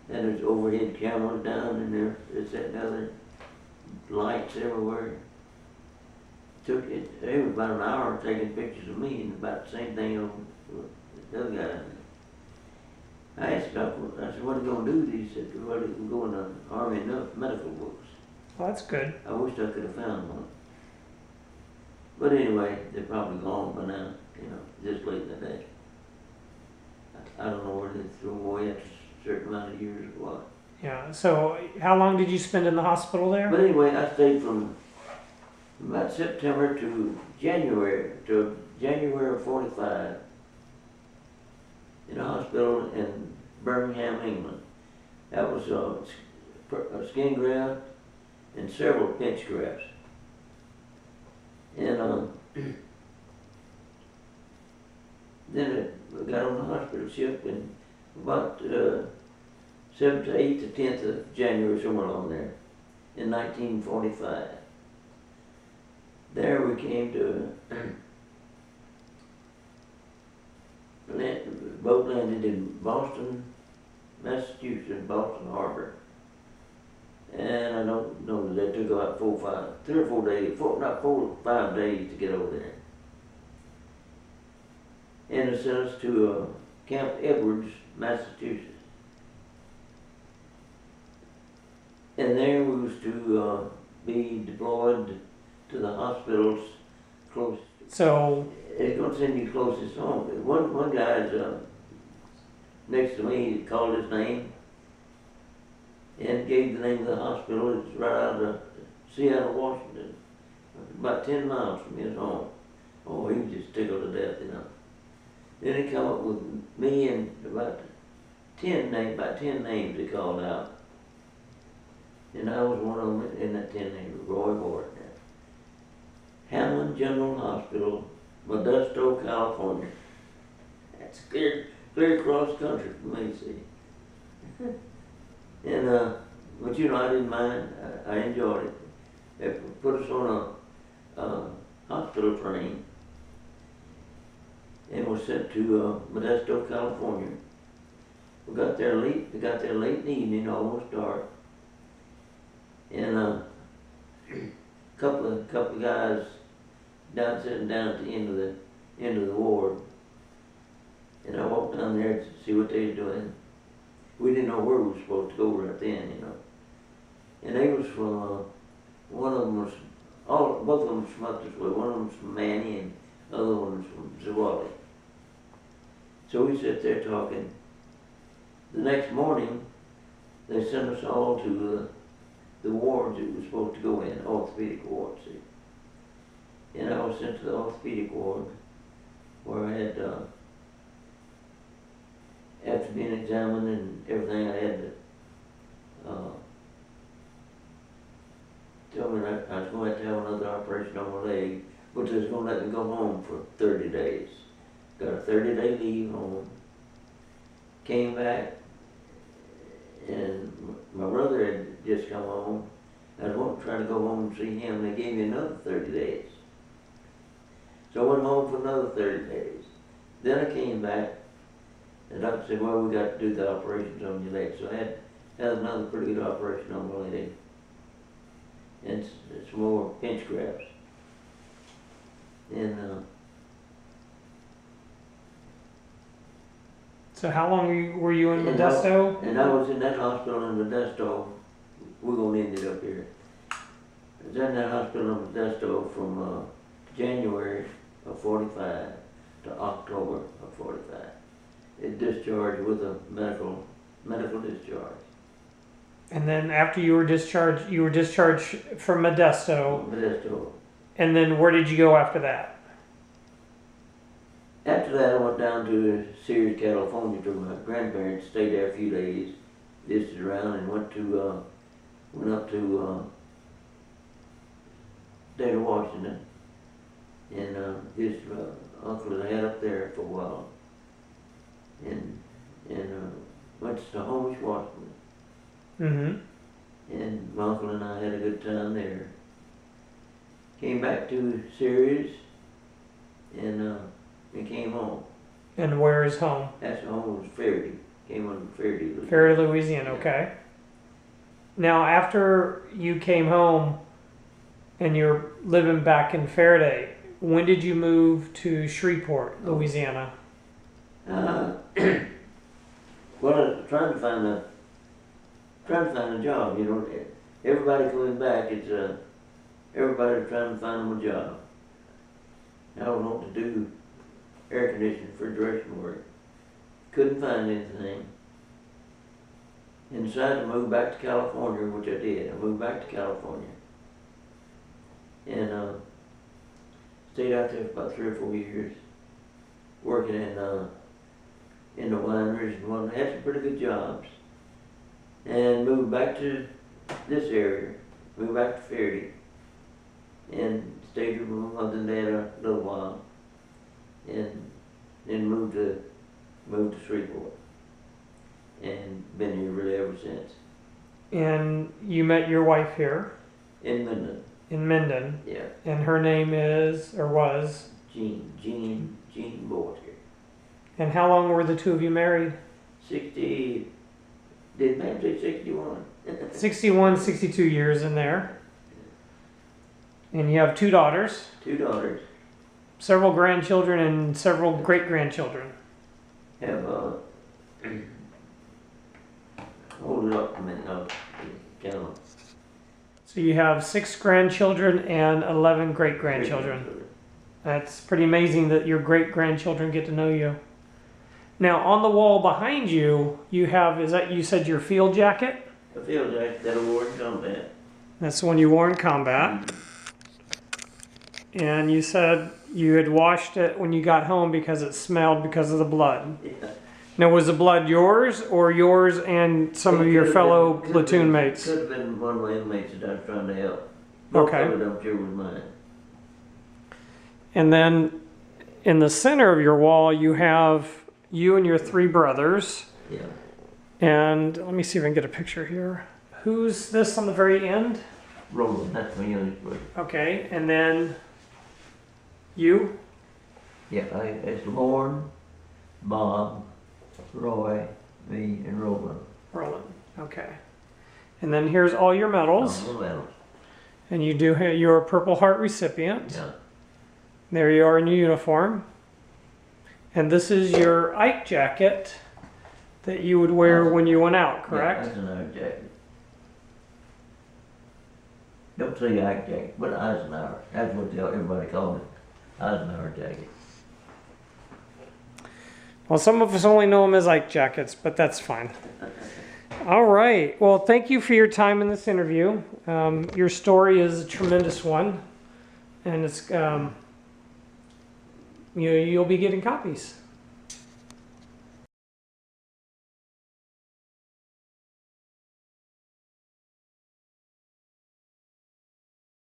B: And there's overhead cameras down in there. It's that other lights everywhere. It was about an hour taking pictures of me, and about the same thing on the other guy. I asked the doctor, I said, what are you going to do with these? He said, well, you can go in the Army medical books.
A: Well, that's good.
B: I wish I could have found one. But anyway, they're probably gone by now, you know, just late in the day. I don't know where they threw them away after a certain amount of years or what.
A: Yeah. So how long did you spend in the hospital there?
B: But anyway, I stayed from about September to January of 45 in a hospital in Birmingham, England. That was a skin graft and several pinch grafts. And then I got on the hospital ship and about 7th to 8th to 10th of January, somewhere along there, in 1945. There we came to the boat landed in Boston, Massachusetts, Boston Harbor. And I don't know that took about 3 or 4 days, not 4 or 5 days to get over there. And it sent us to Camp Edwards, Massachusetts. And there we was to be deployed to the hospitals close.
A: So
B: It's going to send you closest home. One guy's next to me called his name and gave the name of the hospital. It's right out of Seattle, Washington, about 10 miles from his home. Oh, he was just tickled to death, you know. Then he come up with me and about 10 names he called out. And I was one of them in that 10 names, Roy Boyter. Hammond General Hospital, Modesto, California. That's clear across country from me, see. And, but you know, I didn't mind. I enjoyed it. They put us on a hospital train and was sent to Modesto, California. We got there late in the evening, almost dark. And a couple of guys sitting down at the end of the ward. And I walked down there to see what they were doing. We didn't know where we were supposed to go right then, you know. And they was from both of them was from up this way. One of them was from Manny and the other one was from Zwolle. So we sat there talking. The next morning, they sent us all to the wards that we were supposed to go in, orthopedic ward, see. And I was sent to the orthopedic ward where I had, after being examined and everything, I had to tell me that I was going to have another operation on my leg, but they was going to let me go home for 30 days. Got a 30-day leave home. Came back, and my brother had just come home. I was wanting to try to go home and see him. They gave me another 30 days. So I went home for another 30 days. Then I came back, and the doctor said, well, we got to do the operations on your leg. So I had another pretty good operation on my leg. And some more pinch grafts. And
A: so how long were you in Modesto?
B: And I was in that hospital in Modesto. We're going to end it up here. I was in that hospital in Modesto from January of 45 to October of 45. It discharged with a medical discharge.
A: And then after you were discharged from Modesto.
B: Modesto.
A: And then where did you go after that?
B: After that, I went down to Sears, California to my grandparents. Stayed there a few days, visited around, and went up to state of Washington, and visited my uncle that I had up there for a while, and went to Snohomish, Washington.
A: Mm-hmm.
B: And my uncle and I had a good time there. Came back to Sirius and came home.
A: And where is home?
B: That's home was Faraday. Came on Faraday, Louisiana.
A: Faraday, Louisiana,
B: Yeah.
A: okay. Now after you came home and you're living back in Faraday, when did you move to Shreveport, Louisiana?
B: Well, I was trying to find a job, you know. Everybody coming back, it's everybody trying to find them a job. I was wanting to do air conditioning, refrigeration work. Couldn't find anything. And decided to move back to California, which I did. I moved back to California. And stayed out there for about 3 or 4 years, working in the wineries and whatnot. Had some pretty good jobs. And moved back to this area, moved back to Ferry, and stayed with my mother and dad a little while, and then moved to Shreveport, and been here really ever since.
A: And you met your wife here
B: In Minden,
A: in Minden,
B: yeah.
A: and her name is, or was?
B: Jean Boyter.
A: And how long were the two of you married?
B: 60, did Pam say 61?
A: 61, 62 years in there. And you have 2 daughters,
B: 2 daughters.
A: several grandchildren, and several great-grandchildren.
B: Have, hold it up a minute, I'll count them.
A: So you have 6 grandchildren and 11 great-grandchildren. That's pretty amazing that your great-grandchildren get to know you. Now, on the wall behind you, you have, is that, you said, your field jacket?
B: A field jacket that I wore in combat.
A: That's the one you wore in combat. And you said you had washed it when you got home because it smelled because of the blood.
B: Yeah.
A: Now, was the blood yours or yours and some of your fellow platoon mates?
B: Could have been one of my inmates that I was trying to help. Both
A: Okay.
B: of them sure was mine.
A: And then in the center of your wall, you have you and your 3 brothers.
B: Yeah.
A: And let me see if I can get a picture here. Who's this on the very end?
B: Roland, that's my youngest brother.
A: Okay, and then you?
B: Yeah, it's Lauren, Bob, Roy, me, and Roland.
A: Roland. Okay. And then here's all your medals.
B: Oh, medals.
A: And you do have, you're a Purple Heart recipient.
B: Yeah.
A: There you are in your uniform. And this is your Ike jacket that you would wear when you went out, correct?
B: Yeah, that's an Ike jacket. Don't say Ike jacket, but Eisenhower. That's what everybody called it. Eisenhower jacket.
A: Well, some of us only know them as Ike jackets, but that's fine. All right. Well, thank you for your time in this interview. Your story is a tremendous one, and it's you'll be getting copies.